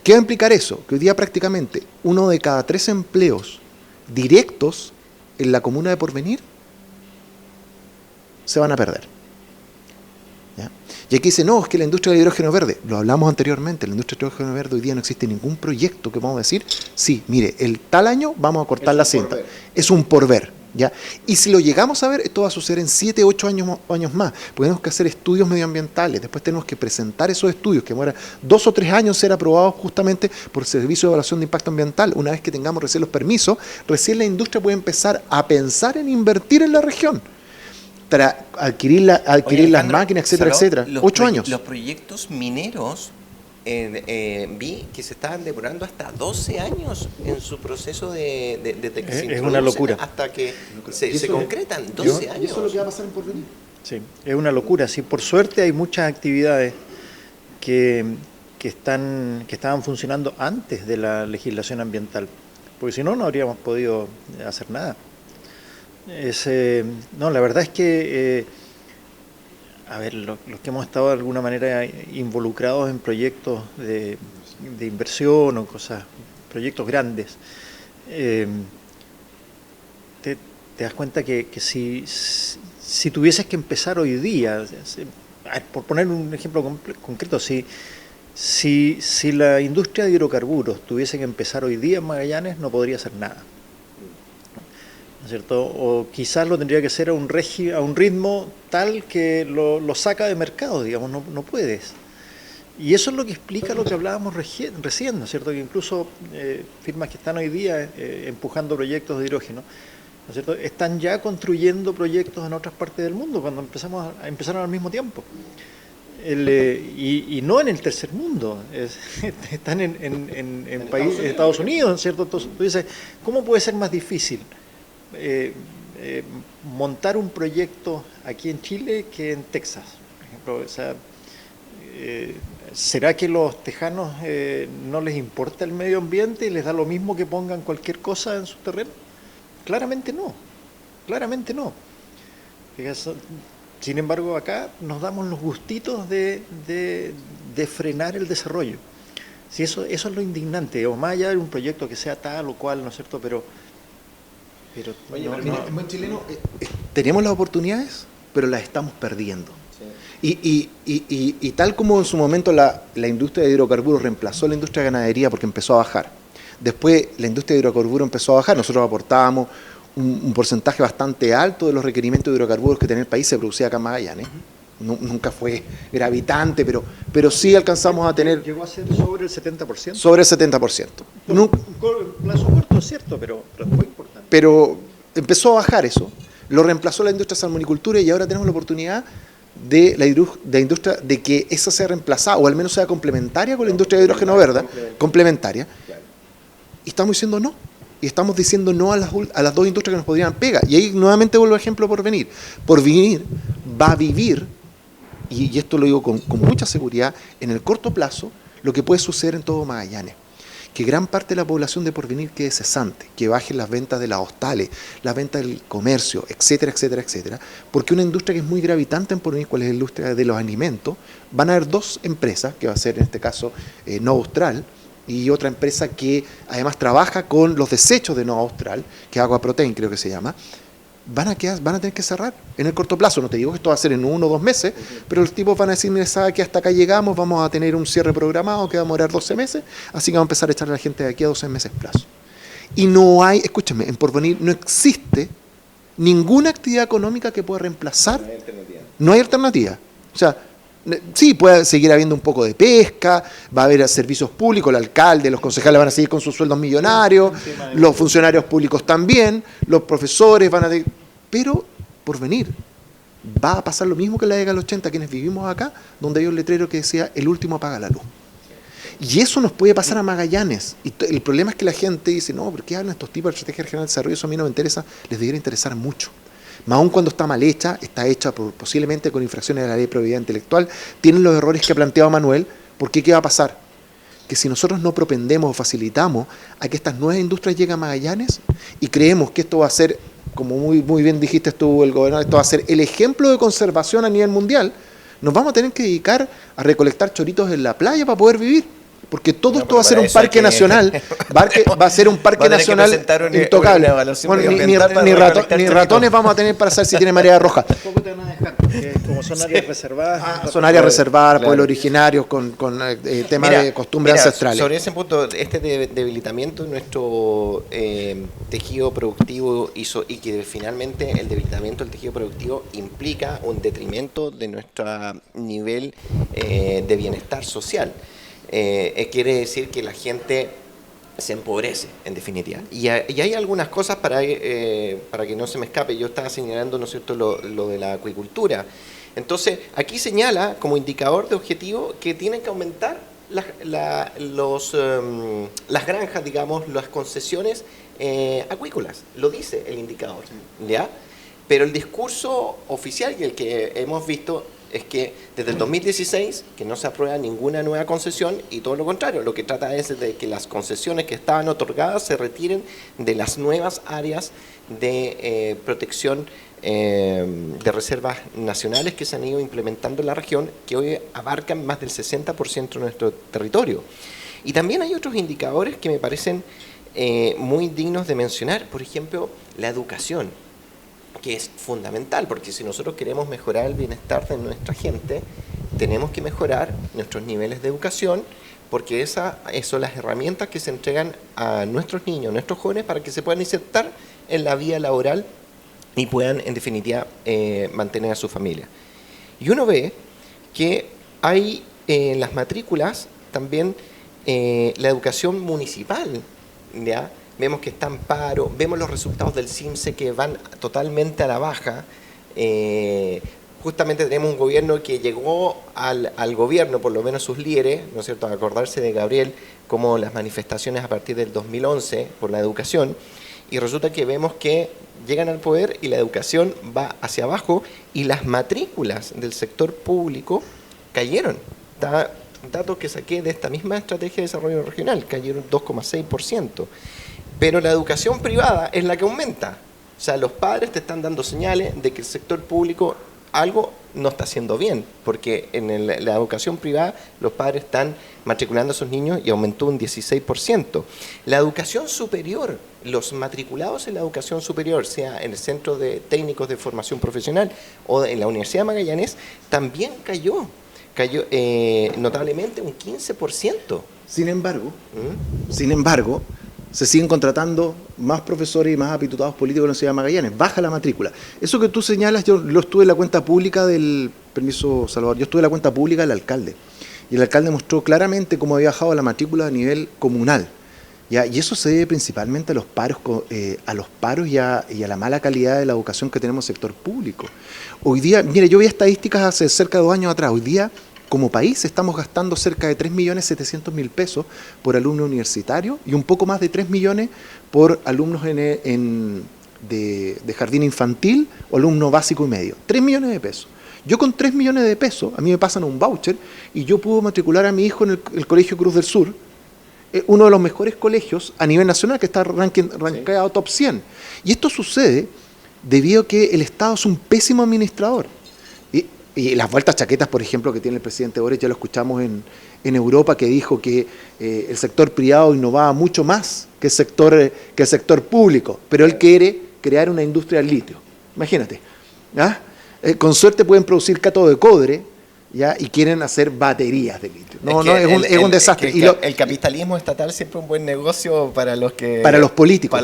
¿Qué va a implicar eso? Que hoy día prácticamente 1 de cada 3 empleos directos en la comuna de Porvenir se van a perder. ¿Ya? Y aquí dice, no, es que la industria del hidrógeno verde, lo hablamos anteriormente, la industria del hidrógeno verde hoy día no existe ningún proyecto que vamos a decir, sí, mire, el tal año vamos a cortar la cinta. Es un porver. ¿Ya? Y si lo llegamos a ver, esto va a suceder en 7, 8 años más, porque tenemos que hacer estudios medioambientales, después tenemos que presentar esos estudios, que demoran 2 o 3 años ser aprobados justamente por el Servicio de Evaluación de Impacto Ambiental. Una vez que tengamos recién los permisos, recién la industria puede empezar a pensar en invertir en la región, para adquirir las máquinas, etcétera, etcétera. 8 años. Los proyectos mineros vi que se estaban demorando hasta 12 años en su proceso de que se es una locura. Hasta que se concretan 12 años. Eso es lo que va a pasar en Porvenir. Sí, es una locura. Sí, por suerte hay muchas actividades que estaban funcionando antes de la legislación ambiental, porque si no, no habríamos podido hacer nada. No, la verdad es que a ver, los que hemos estado de alguna manera involucrados en proyectos de inversión o proyectos grandes, te das cuenta que si tuvieses que empezar hoy día, por poner un ejemplo concreto, si la industria de hidrocarburos tuviese que empezar hoy día en Magallanes, no podría hacer nada. ¿Cierto? O quizás lo tendría que hacer a un ritmo tal que lo saca de mercado, digamos, no puedes. Y eso es lo que explica lo que hablábamos recién, ¿no es cierto? Que incluso firmas que están hoy día empujando proyectos de hidrógeno, ¿no es cierto? Están ya construyendo proyectos en otras partes del mundo cuando empezaron al mismo tiempo. Y no en el tercer mundo, están en países, Estados Unidos, ¿no es cierto? Entonces, tú dices, ¿cómo puede ser más difícil montar un proyecto aquí en Chile que en Texas, por ejemplo? O sea, ¿será que los tejanos no les importa el medio ambiente y les da lo mismo que pongan cualquier cosa en su terreno? Claramente no. Sin embargo, acá nos damos los gustitos de frenar el desarrollo. Sí, eso es lo indignante, o más allá de un proyecto que sea tal o cual, ¿no es cierto? Pero oye, en buen chileno tenemos las oportunidades, pero las estamos perdiendo. Sí. Y tal como en su momento la industria de hidrocarburos reemplazó la industria de ganadería porque empezó a bajar, después la industria de hidrocarburos empezó a bajar, nosotros aportábamos un porcentaje bastante alto de los requerimientos de hidrocarburos que tenía el país, se producía acá en Magallanes. Nunca fue gravitante, pero sí alcanzamos a tener... Llegó a ser sobre el 70%. Sobre el 70%. Un plazo corto, es cierto, pero es muy importante. Pero empezó a bajar eso, lo reemplazó la industria de salmonicultura y ahora tenemos la oportunidad de la industria de que esa sea reemplazada, o al menos sea complementaria con la industria de hidrógeno verde, complementaria. Y estamos diciendo no. Y estamos diciendo no a las dos industrias que nos podrían pegar. Y ahí nuevamente vuelvo al ejemplo Porvenir. Porvenir va a vivir, y esto lo digo con mucha seguridad, en el corto plazo, lo que puede suceder en todo Magallanes. Que gran parte de la población de Porvenir quede cesante, que bajen las ventas de las hostales, las ventas del comercio, etcétera, etcétera, etcétera. Porque una industria que es muy gravitante en Porvenir, cuál es la industria de los alimentos, van a haber 2 empresas, que va a ser en este caso Nova Austral, y otra empresa que además trabaja con los desechos de Nova Austral, que es Agua Protein creo que se llama, van a tener que cerrar en el corto plazo. No te digo que esto va a ser en 1 o 2 meses, pero los tipos van a decir, mira, sabe que hasta acá llegamos, vamos a tener un cierre programado que va a demorar 12 meses, así que vamos a empezar a echarle a la gente de aquí a 12 meses plazo. Y no hay, escúchame, en Porvenir no existe ninguna actividad económica que pueda reemplazar. No hay alternativa. O sea, sí, puede seguir habiendo un poco de pesca, va a haber servicios públicos, el alcalde, los concejales van a seguir con sus sueldos millonarios, los funcionarios públicos también, los profesores van a... Pero Porvenir va a pasar lo mismo que en la década del 80, quienes vivimos acá, donde hay un letrero que decía, el último apaga la luz. Y eso nos puede pasar a Magallanes. Y el problema es que la gente dice, no, ¿por qué hablan estos tipos de estrategia regional de desarrollo? Eso a mí no me interesa. Les debería interesar mucho. Más aún cuando está mal hecha, está hecha posiblemente con infracciones de la ley de propiedad intelectual, tienen los errores que ha planteado Manuel. ¿Por qué? ¿Qué va a pasar? Que si nosotros no propendemos o facilitamos a que estas nuevas industrias lleguen a Magallanes y creemos que esto va a ser, como muy bien dijiste tú, el gobernador, esto va a ser el ejemplo de conservación a nivel mundial, nos vamos a tener que dedicar a recolectar choritos en la playa para poder vivir. Porque todo esto va a ser un parque nacional, va a ser un parque nacional intocable. Ni ratones vamos a tener para saber si tiene marea roja. Tampoco te van a dejar, porque como son áreas reservadas. Son áreas reservadas, pueblos originarios, con temas de costumbres ancestrales. Sobre ese punto, este debilitamiento de nuestro tejido productivo y que finalmente el debilitamiento del tejido productivo implica un detrimento de nuestro nivel de bienestar social. Quiere decir que la gente se empobrece, en definitiva. Y hay algunas cosas para que no se me escape. Yo estaba señalando, ¿no es cierto?, lo de la acuicultura. Entonces, aquí señala como indicador de objetivo que tienen que aumentar las granjas, digamos, las concesiones acuícolas. Lo dice el indicador, ¿ya? Pero el discurso oficial y el que hemos visto es que desde el 2016 que no se aprueba ninguna nueva concesión y todo lo contrario, lo que trata es de que las concesiones que estaban otorgadas se retiren de las nuevas áreas de protección de reservas nacionales que se han ido implementando en la región, que hoy abarcan más del 60% de nuestro territorio. Y también hay otros indicadores que me parecen muy dignos de mencionar, por ejemplo, la educación, que es fundamental, porque si nosotros queremos mejorar el bienestar de nuestra gente, tenemos que mejorar nuestros niveles de educación, porque esas son las herramientas que se entregan a nuestros niños, a nuestros jóvenes, para que se puedan insertar en la vida laboral y puedan, en definitiva, mantener a su familia. Y uno ve que hay en las matrículas también la educación municipal, ¿ya? Vemos que está en paro, vemos los resultados del CIMSE que van totalmente a la baja. Justamente tenemos un gobierno que llegó al gobierno, por lo menos sus líderes, ¿no es cierto?, a acordarse de Gabriel, como las manifestaciones a partir del 2011 por la educación, y resulta que vemos que llegan al poder y la educación va hacia abajo y las matrículas del sector público cayeron. Datos que saqué de esta misma estrategia de desarrollo regional, cayeron 2,6%. Pero la educación privada es la que aumenta. O sea, los padres te están dando señales de que el sector público algo no está haciendo bien, porque en la educación privada los padres están matriculando a sus niños y aumentó un 16%. La educación superior, los matriculados en la educación superior, sea en el Centro de Técnicos de Formación Profesional o en la Universidad de Magallanes, también cayó notablemente un 15%. Sin embargo, se siguen contratando más profesores y más aptitudados políticos en la ciudad de Magallanes. Baja la matrícula. Eso que tú señalas, yo lo estuve en la cuenta pública del... Permiso, Salvador. Yo estuve en la cuenta pública del alcalde. Y el alcalde mostró claramente cómo había bajado la matrícula a nivel comunal. ¿Ya? Y eso se debe principalmente a los paros, y a la mala calidad de la educación que tenemos en el sector público. Hoy día, mire, yo vi estadísticas hace cerca de 2 años atrás. Hoy día, como país, estamos gastando cerca de 3.700.000 pesos por alumno universitario y un poco más de 3 millones por alumnos de jardín infantil o alumno básico y medio. 3 millones de pesos. Yo con 3 millones de pesos, a mí me pasan un voucher y yo puedo matricular a mi hijo en el Colegio Cruz del Sur, uno de los mejores colegios a nivel nacional que está rankeado top 100. Y esto sucede debido a que el Estado es un pésimo administrador. Y las vueltas chaquetas, por ejemplo, que tiene el presidente Boric, ya lo escuchamos en Europa, que dijo que el sector privado innovaba mucho más que el sector público, pero él quiere crear una industria del litio. Imagínate, ¿ya? Con suerte pueden producir cátodo de cobre, ¿ya? Y quieren hacer baterías de litio. Es un desastre. El capitalismo estatal siempre es un buen negocio para los políticos.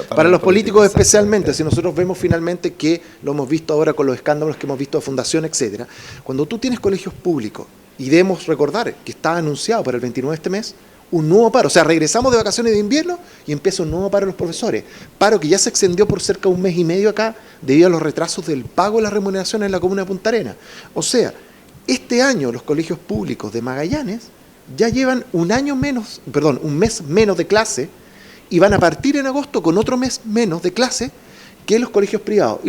Para los políticos especialmente. Sí. Si nosotros vemos finalmente que lo hemos visto ahora con los escándalos que hemos visto de fundación, etcétera. Cuando tú tienes colegios públicos, y debemos recordar que está anunciado para el 29 de este mes, un nuevo paro. O sea, regresamos de vacaciones de invierno y empieza un nuevo paro de los profesores. Paro que ya se extendió por cerca de 1 mes y medio acá debido a los retrasos del pago de las remuneraciones en la comuna de Punta Arenas. O sea, este año los colegios públicos de Magallanes ya llevan un mes menos de clase y van a partir en agosto con otro mes menos de clase que los colegios privados.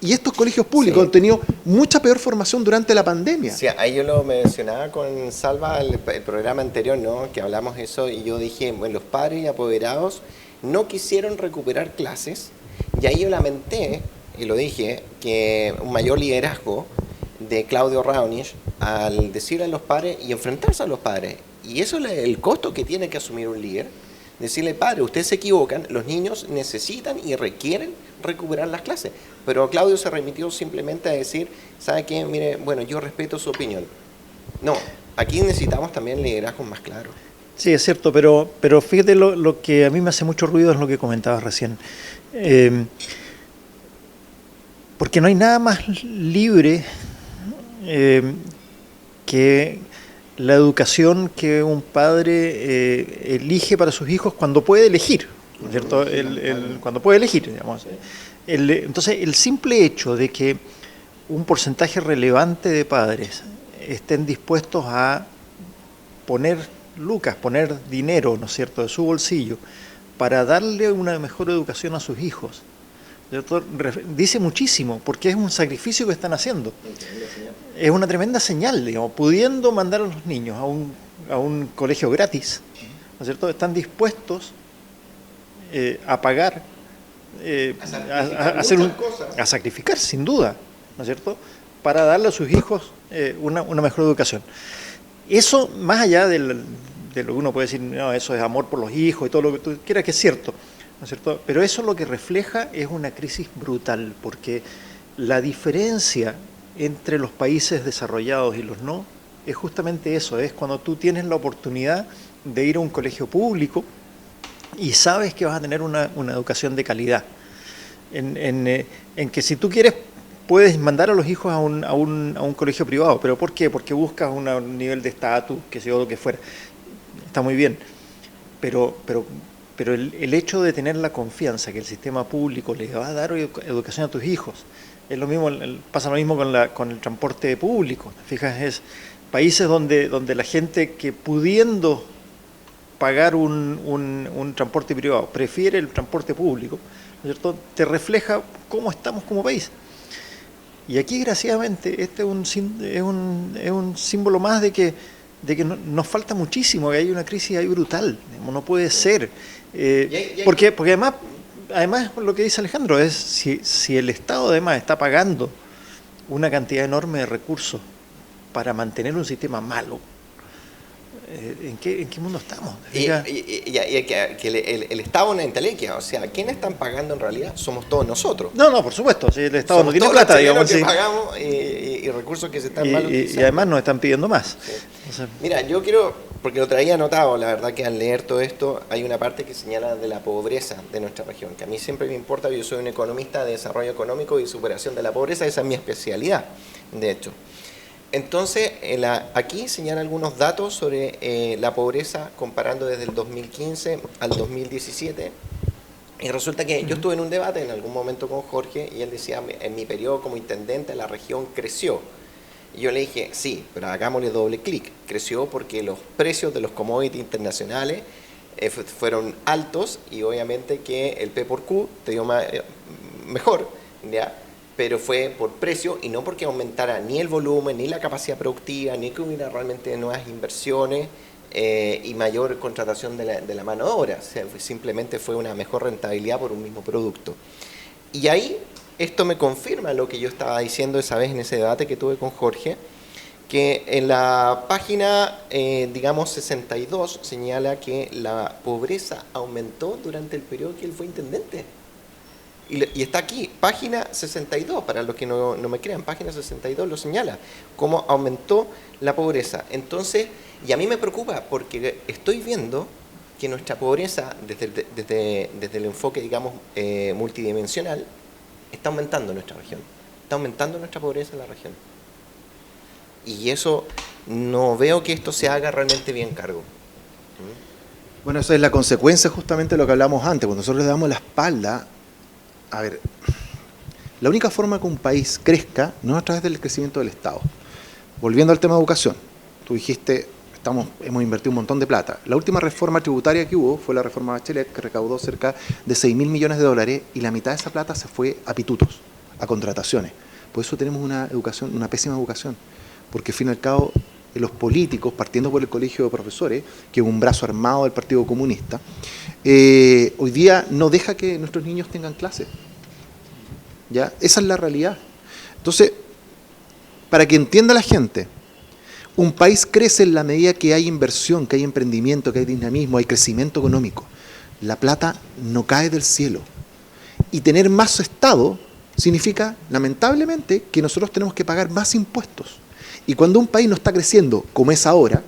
Y estos colegios públicos han tenido mucha peor formación durante la pandemia. Sí, ahí yo lo mencionaba con Salva el programa anterior, ¿no? Que hablamos eso y yo dije, bueno, los padres y apoderados no quisieron recuperar clases y ahí yo lamenté, y lo dije, que un mayor liderazgo de Claudio Raunich al decirle a los padres y enfrentarse a los padres. Y eso es el costo que tiene que asumir un líder. Decirle, padre, ustedes se equivocan, los niños necesitan y requieren recuperar las clases. Pero Claudio se remitió simplemente a decir, ¿sabe qué? Mire, bueno, yo respeto su opinión. No, aquí necesitamos también liderazgos más claros. Sí, es cierto, pero fíjate lo que a mí me hace mucho ruido es lo que comentabas recién. Porque no hay nada más libre que la educación que un padre elige para sus hijos cuando puede elegir, ¿no es cierto? Cuando puede elegir, digamos. Entonces, el simple hecho de que un porcentaje relevante de padres estén dispuestos a poner lucas, poner dinero, ¿no es cierto?, de su bolsillo para darle una mejor educación a sus hijos, ¿cierto?, dice muchísimo, porque es un sacrificio que están haciendo. Es una tremenda señal, digamos, pudiendo mandar a los niños a un colegio gratis, ¿no es cierto?, están dispuestos a pagar, a sacrificar, sin duda, ¿no es cierto?, para darle a sus hijos una mejor educación. Eso, más allá de lo que uno puede decir, no, eso es amor por los hijos y todo lo que tú quieras, que es cierto, ¿no es cierto?, pero eso lo que refleja es una crisis brutal, porque la diferencia entre los países desarrollados y los no es justamente eso, es cuando tú tienes la oportunidad de ir a un colegio público y sabes que vas a tener una educación de calidad, en que si tú quieres puedes mandar a los hijos a un colegio privado, pero ¿por qué? Porque buscas un nivel de estatus, que sea lo que fuera, está muy bien, pero el hecho de tener la confianza que el sistema público le va a dar educación a tus hijos, es lo mismo, pasa lo mismo con el transporte público. ¿Te fijas? Es países donde la gente que pudiendo pagar un transporte privado prefiere el transporte público, ¿no es cierto?, te refleja cómo estamos como país. Y aquí, desgraciadamente, este es un símbolo más de que nos falta muchísimo, que hay una crisis ahí brutal, no puede ser. Porque además lo que dice Alejandro es, si el Estado además está pagando una cantidad enorme de recursos para mantener un sistema malo, ¿en qué mundo estamos? Y que el Estado no entelequia, o sea, ¿quiénes están pagando en realidad? Somos todos nosotros. No, por supuesto, si el Estado somos no tiene todos plata, los digamos. que Sí. pagamos y recursos que se están mal Y además nos están pidiendo más. Sí. O sea, Mira, yo quiero, porque lo traía anotado, la verdad que al leer todo esto hay una parte que señala de la pobreza de nuestra región, que a mí siempre me importa, yo soy un economista de desarrollo económico y superación de la pobreza, esa es mi especialidad, de hecho. Entonces, aquí señala algunos datos sobre la pobreza comparando desde el 2015 al 2017. Y resulta que yo estuve en un debate en algún momento con Jorge y él decía, en mi periodo como intendente la región creció. Y yo le dije, sí, pero hagámosle doble clic. Creció porque los precios de los commodities internacionales fueron altos y obviamente que el P por Q te dio mejor, ¿ya? Pero fue por precio y no porque aumentara ni el volumen, ni la capacidad productiva, ni que hubiera realmente nuevas inversiones y mayor contratación de la mano de obra. O sea, simplemente fue una mejor rentabilidad por un mismo producto. Y ahí esto me confirma lo que yo estaba diciendo esa vez en ese debate que tuve con Jorge, que en la página, digamos, 62 señala que la pobreza aumentó durante el periodo que él fue intendente. Y está aquí, página 62, para los que no me crean, página 62 lo señala, cómo aumentó la pobreza. Entonces, y a mí me preocupa porque estoy viendo que nuestra pobreza, desde el enfoque, digamos, multidimensional, está aumentando en nuestra región. Está aumentando nuestra pobreza en la región. Y eso, no veo que esto se haga realmente bien cargo. Bueno, eso es la consecuencia justamente de lo que hablamos antes, cuando nosotros le damos la espalda. A ver, la única forma que un país crezca no es a través del crecimiento del Estado. Volviendo al tema de educación, tú dijiste, hemos invertido un montón de plata. La última reforma tributaria que hubo fue la reforma Bachelet, que recaudó cerca de 6.000 millones de dólares y la mitad de esa plata se fue a pitutos, a contrataciones. Por eso tenemos una educación, una pésima educación, porque al fin y al cabo los políticos, partiendo por el colegio de profesores, que es un brazo armado del Partido Comunista, hoy día no deja que nuestros niños tengan clases. ¿Ya? Esa es la realidad. Entonces, para que entienda la gente, un país crece en la medida que hay inversión, que hay emprendimiento, que hay dinamismo, hay crecimiento económico. La plata no cae del cielo. Y tener más Estado significa, lamentablemente, que nosotros tenemos que pagar más impuestos. Y cuando un país no está creciendo, como es ahora,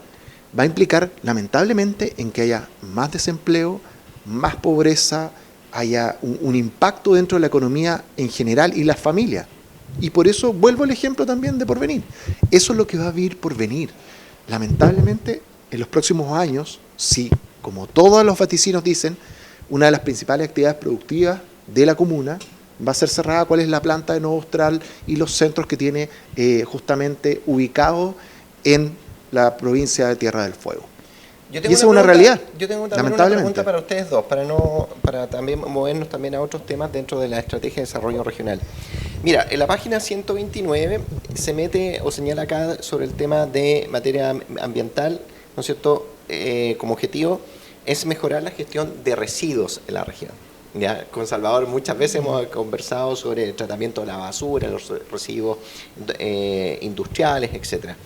va a implicar, lamentablemente, en que haya más desempleo, más pobreza, haya un impacto dentro de la economía en general y las familias. Y por eso vuelvo al ejemplo también de Porvenir. Eso es lo que va a vivir Porvenir. Lamentablemente, en los próximos años, sí, como todos los vaticinos dicen, una de las principales actividades productivas de la comuna va a ser cerrada. ¿Cuál es la planta de Nuevo Austral y los centros que tiene justamente ubicados en la provincia de Tierra del Fuego? Y esa es una realidad. Yo tengo también una pregunta para ustedes dos, para también movernos también a otros temas dentro de la estrategia de desarrollo regional. Mira, en la página 129 se mete o señala acá sobre el tema de materia ambiental, ¿no es cierto? Como objetivo es mejorar la gestión de residuos en la región. Ya, con Salvador muchas veces hemos conversado sobre el tratamiento de la basura, los residuos industriales, etcétera.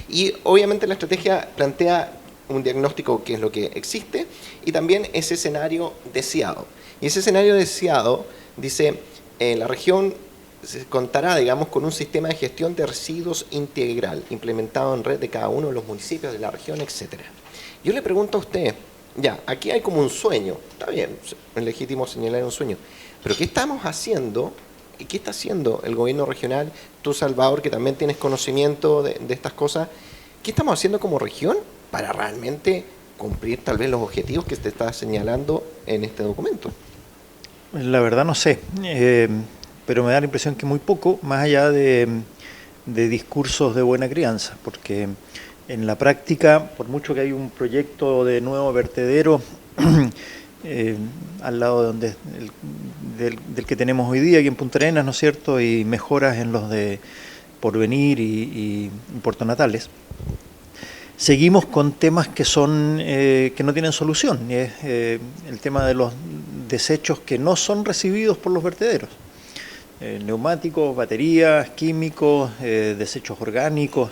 Y obviamente la estrategia plantea un diagnóstico que es lo que existe y también ese escenario deseado. Y ese escenario deseado dice, la región se contará, digamos, con un sistema de gestión de residuos integral, implementado en red de cada uno de los municipios de la región, etcétera. Yo le pregunto a usted, ya, aquí hay como un sueño, está bien, es legítimo señalar un sueño, pero ¿qué estamos haciendo y qué está haciendo el gobierno regional? Tú, Salvador, que también tienes conocimiento de estas cosas, ¿qué estamos haciendo como región para realmente cumplir tal vez los objetivos que te está señalando en este documento? La verdad no sé, pero me da la impresión que muy poco, más allá de discursos de buena crianza, porque en la práctica, por mucho que hay un proyecto de nuevo vertedero al lado de donde del que tenemos hoy día aquí en Punta Arenas, ¿no es cierto?, y mejoras en los de Porvenir y Puerto Natales, seguimos con temas que son que no tienen solución, y es el tema de los desechos que no son recibidos por los vertederos. Neumáticos, baterías, químicos, desechos orgánicos.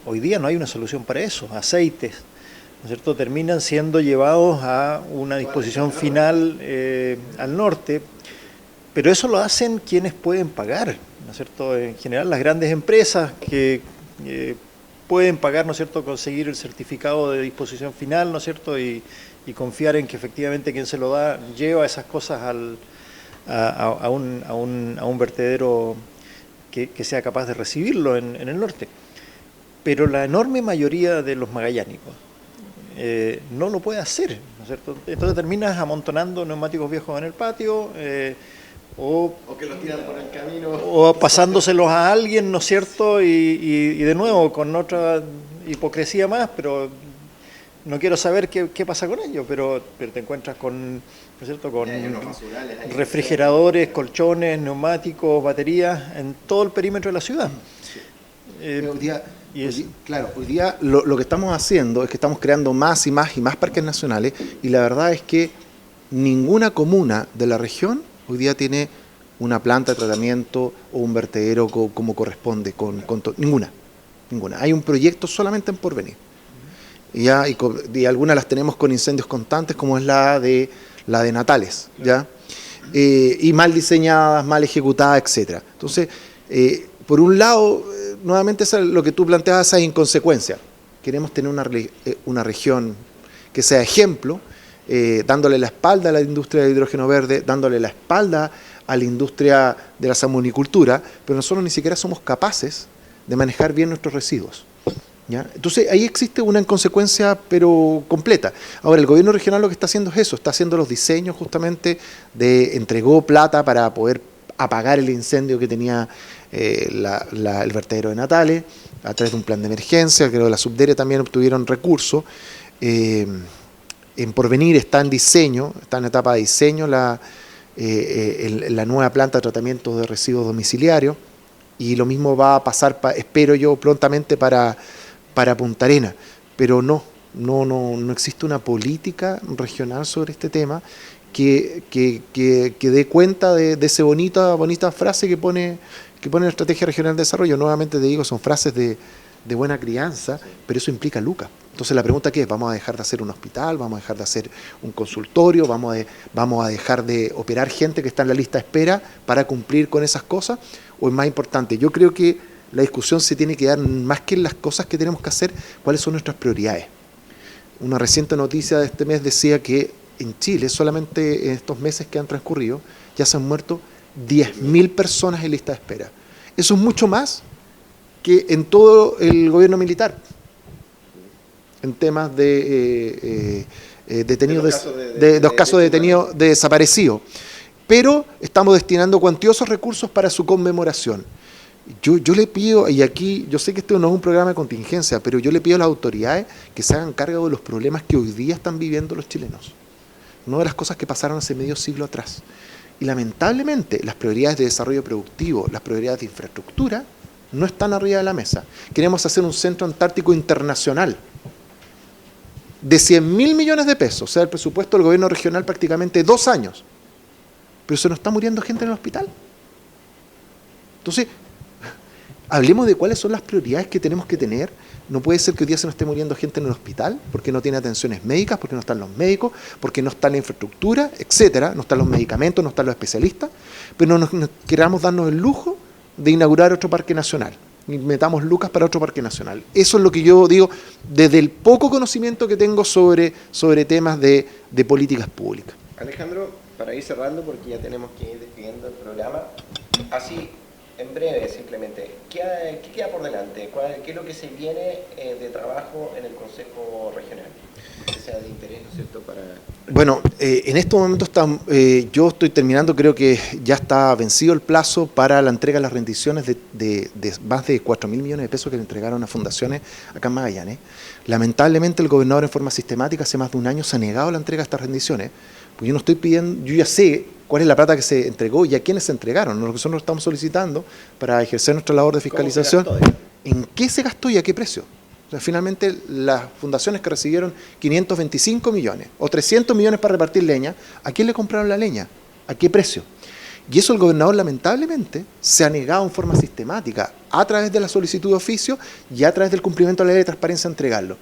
Hoy día no hay una solución para eso. Aceites, ¿no es cierto?, terminan siendo llevados a una disposición final al norte, pero eso lo hacen quienes pueden pagar, ¿no es cierto? En general las grandes empresas que pueden pagar, ¿no es cierto?, conseguir el certificado de disposición final, ¿no es cierto?, y confiar en que efectivamente quien se lo da lleva esas cosas a un vertedero que sea capaz de recibirlo en el norte. Pero la enorme mayoría de los magallánicos no lo puede hacer, ¿no es cierto? Entonces terminas amontonando neumáticos viejos en el patio, o que los tiran por el camino, o pasándoselos a alguien, ¿no es cierto? Y de nuevo, con otra hipocresía más, pero no quiero saber qué pasa con ellos, pero te encuentras con, ¿no es cierto?, con refrigeradores, colchones, neumáticos, baterías, en todo el perímetro de la ciudad. Hoy día lo que estamos haciendo es que estamos creando más y más y más parques nacionales, y la verdad es que ninguna comuna de la región hoy día tiene una planta de tratamiento o un vertedero como corresponde, ninguna. Hay un proyecto solamente en Porvenir. Y algunas las tenemos con incendios constantes, como es la de Natales, ¿ya? Y mal diseñadas, mal ejecutadas, etcétera. Entonces, por un lado, nuevamente es lo que tú planteabas, esa inconsecuencia. Queremos tener una región que sea ejemplo, dándole la espalda a la industria del hidrógeno verde, dándole la espalda a la industria de la salmonicultura, pero nosotros ni siquiera somos capaces de manejar bien nuestros residuos, ¿ya? Entonces ahí existe una inconsecuencia pero completa. Ahora el gobierno regional lo que está haciendo es eso, está haciendo los diseños justamente, entregó plata para poder apagar el incendio que tenía el vertedero de Natales, a través de un plan de emergencia. Creo que la Subdere también obtuvieron recursos. En porvenir está en diseño, está en etapa de diseño la nueva planta de tratamiento de residuos domiciliarios, y lo mismo va a pasar, espero yo, prontamente para Punta Arenas. Pero no existe una política regional sobre este tema que dé cuenta de esa bonita frase que pone la Estrategia Regional de Desarrollo. Nuevamente te digo, son frases de buena crianza, pero eso implica lucas. Entonces la pregunta ¿qué es? ¿Vamos a dejar de hacer un hospital? ¿Vamos a dejar de hacer un consultorio? ¿Vamos a dejar de operar gente que está en la lista de espera para cumplir con esas cosas? ¿O es más importante? Yo creo que la discusión se tiene que dar más que en las cosas que tenemos que hacer, cuáles son nuestras prioridades. Una reciente noticia de este mes decía que en Chile, solamente en estos meses que han transcurrido, ya se han muerto 10.000 personas en lista de espera. Eso es mucho más que en todo el gobierno militar, en temas de detenidos, de los casos de detenidos desaparecidos. Pero estamos destinando cuantiosos recursos para su conmemoración. Yo le pido, y aquí yo sé que esto no es un programa de contingencia, pero yo le pido a las autoridades que se hagan cargo de los problemas que hoy día están viviendo los chilenos, no de las cosas que pasaron hace medio siglo atrás. Y lamentablemente las prioridades de desarrollo productivo, las prioridades de infraestructura, no están arriba de la mesa. Queremos hacer un centro antártico internacional de 100.000 millones de pesos, o sea, el presupuesto del gobierno regional prácticamente 2 años. Pero se nos está muriendo gente en el hospital. Entonces, hablemos de cuáles son las prioridades que tenemos que tener. No puede ser que hoy día se nos esté muriendo gente en el hospital porque no tiene atenciones médicas, porque no están los médicos, porque no está la infraestructura, etcétera, no están los medicamentos, no están los especialistas, pero no queramos darnos el lujo de inaugurar otro parque nacional. Y metamos lucas para otro parque nacional. Eso es lo que yo digo desde el poco conocimiento que tengo sobre temas de políticas públicas. Alejandro, para ir cerrando, porque ya tenemos que ir despidiendo el programa, así en breve simplemente, ¿qué queda por delante? ¿Qué es lo que se viene de trabajo en el Consejo Regional? Que sea de interés, ¿no es cierto?, para... Bueno, en estos momentos yo estoy terminando, creo que ya está vencido el plazo para la entrega de las rendiciones de más de 4.000 millones de pesos que le entregaron a fundaciones acá en Magallanes. Lamentablemente el gobernador en forma sistemática hace más de un año se ha negado a la entrega de estas rendiciones, pues yo no estoy pidiendo, yo ya sé cuál es la plata que se entregó y a quiénes se entregaron. Lo que nosotros estamos solicitando para ejercer nuestra labor de fiscalización, ¿en qué se gastó y a qué precio? O sea, finalmente las fundaciones que recibieron 525 millones o 300 millones para repartir leña, ¿a quién le compraron la leña? ¿A qué precio? Y eso el gobernador lamentablemente se ha negado en forma sistemática a través de la solicitud de oficio y a través del cumplimiento de la ley de transparencia a entregarlo.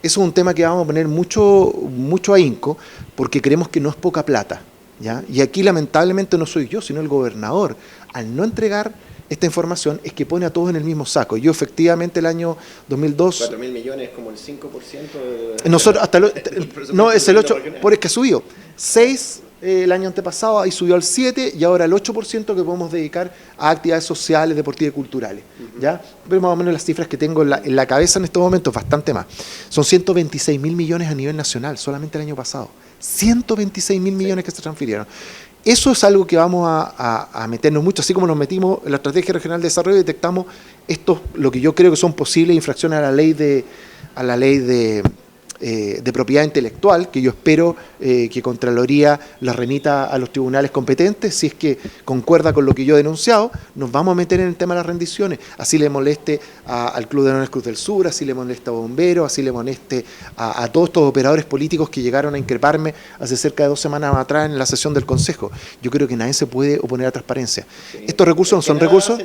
Eso es un tema que vamos a poner mucho ahínco porque creemos que no es poca plata, ¿ya? Y aquí lamentablemente no soy yo, sino el gobernador. Al no entregar esta información es que pone a todos en el mismo saco. Yo efectivamente el año 2002... 4.000 millones, como el 5% de... Nosotros hasta no, es el 8%, por es que subió. 6 el año antepasado, ahí subió al 7% y ahora el 8% que podemos dedicar a actividades sociales, deportivas y culturales. ¿Ya? Pero más o menos las cifras que tengo en la cabeza en estos momentos, bastante más. Son 126.000 millones a nivel nacional, solamente el año pasado. 126.000 millones que se transfirieron. Eso es algo que vamos a meternos mucho, así como nos metimos en la Estrategia Regional de Desarrollo y detectamos lo que yo creo que son posibles infracciones a la ley de propiedad intelectual, que yo espero que Contraloría la remita a los tribunales competentes. Si es que concuerda con lo que yo he denunciado, nos vamos a meter en el tema de las rendiciones, así le moleste al Club de Honores Cruz del Sur, así le moleste a Bomberos, así le moleste a todos estos operadores políticos que llegaron a increparme hace cerca de 2 semanas atrás en la sesión del Consejo. Yo creo que nadie se puede oponer a transparencia. Sí, estos recursos no son recursos,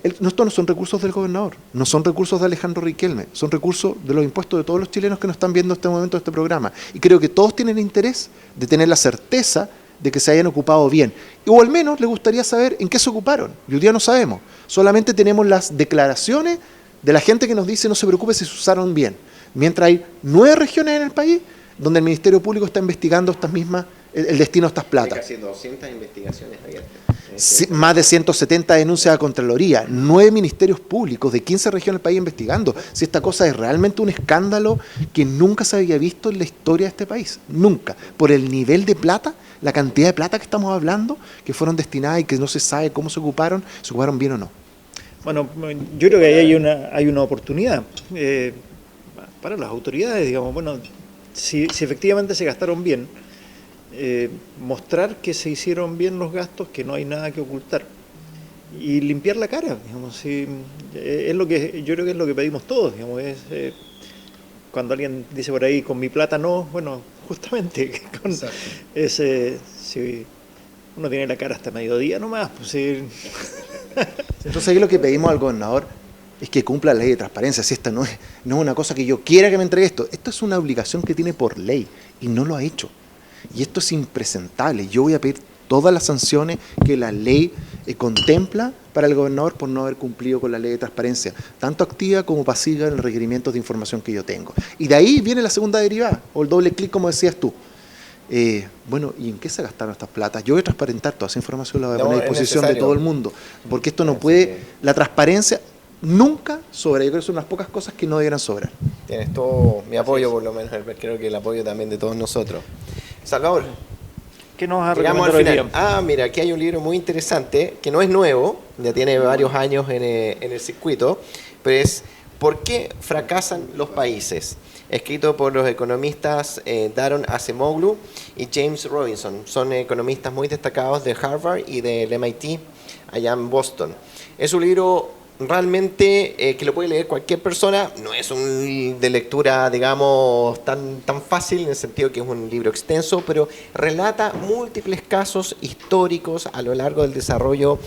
estos no son recursos del gobernador, no son recursos de Alejandro Riquelme, son recursos de los impuestos de todos los chilenos que nos están viendo en este momento de este programa. Y creo que todos tienen interés de tener la certeza de que se hayan ocupado bien. O al menos les gustaría saber en qué se ocuparon. Y hoy día no sabemos. Solamente tenemos las declaraciones de la gente que nos dice no se preocupe si se usaron bien. Mientras hay 9 regiones en el país donde el Ministerio Público está investigando el destino de estas Hay platas. casi 200 investigaciones abiertas. Sí, más de 170 denuncias a Contraloría, 9 ministerios públicos de 15 regiones del país investigando. Si esta cosa es realmente un escándalo que nunca se había visto en la historia de este país, nunca. Por el nivel de plata, la cantidad de plata que estamos hablando, que fueron destinadas y que no se sabe cómo se ocuparon bien o no. Bueno, yo creo que ahí hay una oportunidad para las autoridades, digamos, bueno, si efectivamente se gastaron bien, mostrar que se hicieron bien los gastos, que no hay nada que ocultar y limpiar la cara, digamos, es lo que yo creo que es lo que pedimos todos, digamos, cuando alguien dice por ahí con mi plata no, bueno, justamente si uno tiene la cara hasta mediodía nomás, pues sí. Entonces ahí lo que pedimos al gobernador es que cumpla la ley de transparencia. Si esta no es una cosa que yo quiera que me entregue esto es una obligación que tiene por ley y no lo ha hecho. Y esto es impresentable. Yo voy a pedir todas las sanciones que la ley contempla para el gobernador por no haber cumplido con la ley de transparencia, tanto activa como pasiva en los requerimientos de información que yo tengo. Y de ahí viene la segunda derivada, o el doble clic, como decías tú. Bueno, ¿y en qué se gastaron estas platas? Yo voy a transparentar toda esa información, la voy a poner a disposición de todo el mundo, porque esto no puede, la transparencia nunca sobra. Yo creo que son unas pocas cosas que no debieran sobrar. Tienes todo mi apoyo, por lo menos, creo que el apoyo también de todos nosotros. Salvador, ¿qué nos ha llegamos recomendado al hoy final. día? Mira, aquí hay un libro muy interesante, que no es nuevo, ya tiene varios años en el circuito, pero es ¿Por qué fracasan los países? Escrito por los economistas Daron Acemoglu y James Robinson. Son economistas muy destacados de Harvard y del MIT allá en Boston. Es un libro realmente que lo puede leer cualquier persona. No es un de lectura, digamos, tan fácil, en el sentido que es un libro extenso, pero relata múltiples casos históricos a lo largo del desarrollo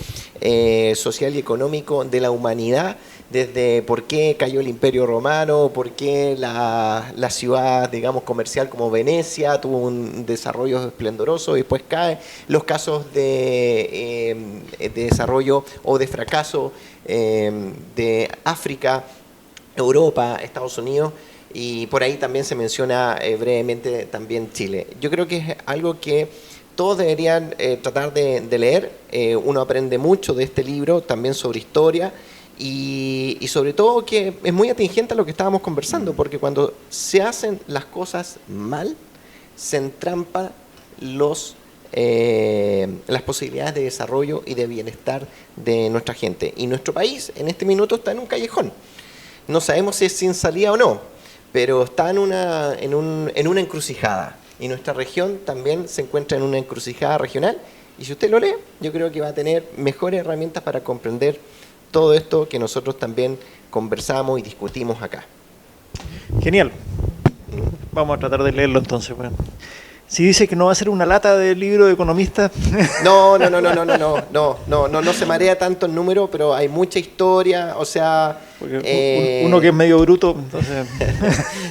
social y económico de la humanidad, desde por qué cayó el Imperio Romano, por qué la ciudad, digamos, comercial como Venecia tuvo un desarrollo esplendoroso y después cae, los casos de desarrollo o de fracaso de África, Europa, Estados Unidos, y por ahí también se menciona brevemente también Chile. Yo creo que es algo que todos deberían tratar de leer. Uno aprende mucho de este libro, también sobre historia, y sobre todo que es muy atingente a lo que estábamos conversando, porque cuando se hacen las cosas mal, se entrampan las posibilidades de desarrollo y de bienestar de nuestra gente. Y nuestro país en este minuto está en un callejón. No sabemos si es sin salida o no, pero está en una encrucijada. Y nuestra región también se encuentra en una encrucijada regional. Y si usted lo lee, yo creo que va a tener mejores herramientas para comprender todo esto que nosotros también conversamos y discutimos acá. Genial. Vamos a tratar de leerlo entonces. Bueno. Si dice que no va a ser una lata de libro de economista. No se marea tanto el número, pero hay mucha historia, o sea... Uno que es medio bruto, entonces...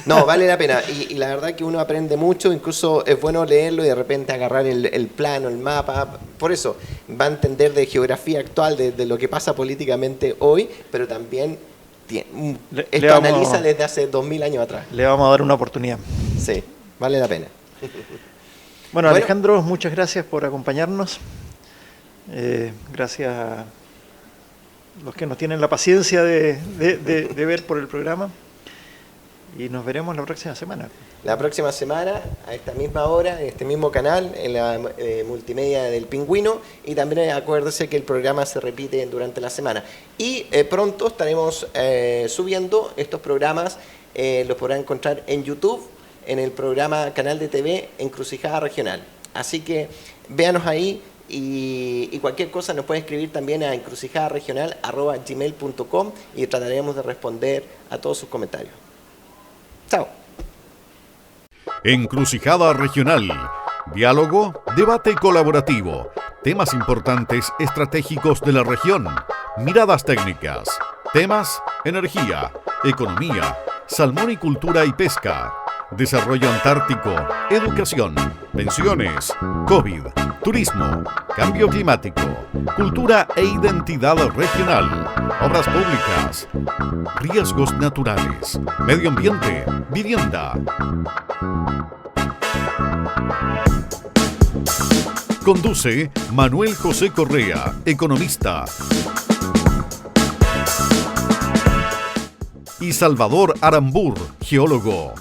No, vale la pena, y la verdad que uno aprende mucho, incluso es bueno leerlo y de repente agarrar el plano, el mapa, por eso va a entender de geografía actual, de lo que pasa políticamente hoy, pero también esto analiza desde hace 2000 años atrás. Le vamos a dar una oportunidad. Sí, vale la pena. Bueno, Alejandro, muchas gracias por acompañarnos. Gracias a los que nos tienen la paciencia de ver por el programa. Y nos veremos la próxima semana. La próxima semana, a esta misma hora, en este mismo canal, en la multimedia del Pingüino. Y también acuérdese que el programa se repite durante la semana. Y pronto estaremos subiendo estos programas. Los podrán encontrar en YouTube, en el programa Canal de TV Encrucijada Regional. Así que véanos ahí y cualquier cosa nos puede escribir también a encrucijadaregional@gmail.com y trataremos de responder a todos sus comentarios. Chao. Encrucijada Regional. Diálogo, debate colaborativo, temas importantes estratégicos de la región, miradas técnicas, temas, energía, economía, salmonicultura y pesca, desarrollo antártico, educación, pensiones, COVID, turismo, cambio climático, cultura e identidad regional, obras públicas, riesgos naturales, medio ambiente, vivienda. Conduce Manuel José Correa, economista. Y Salvador Arambur, geólogo.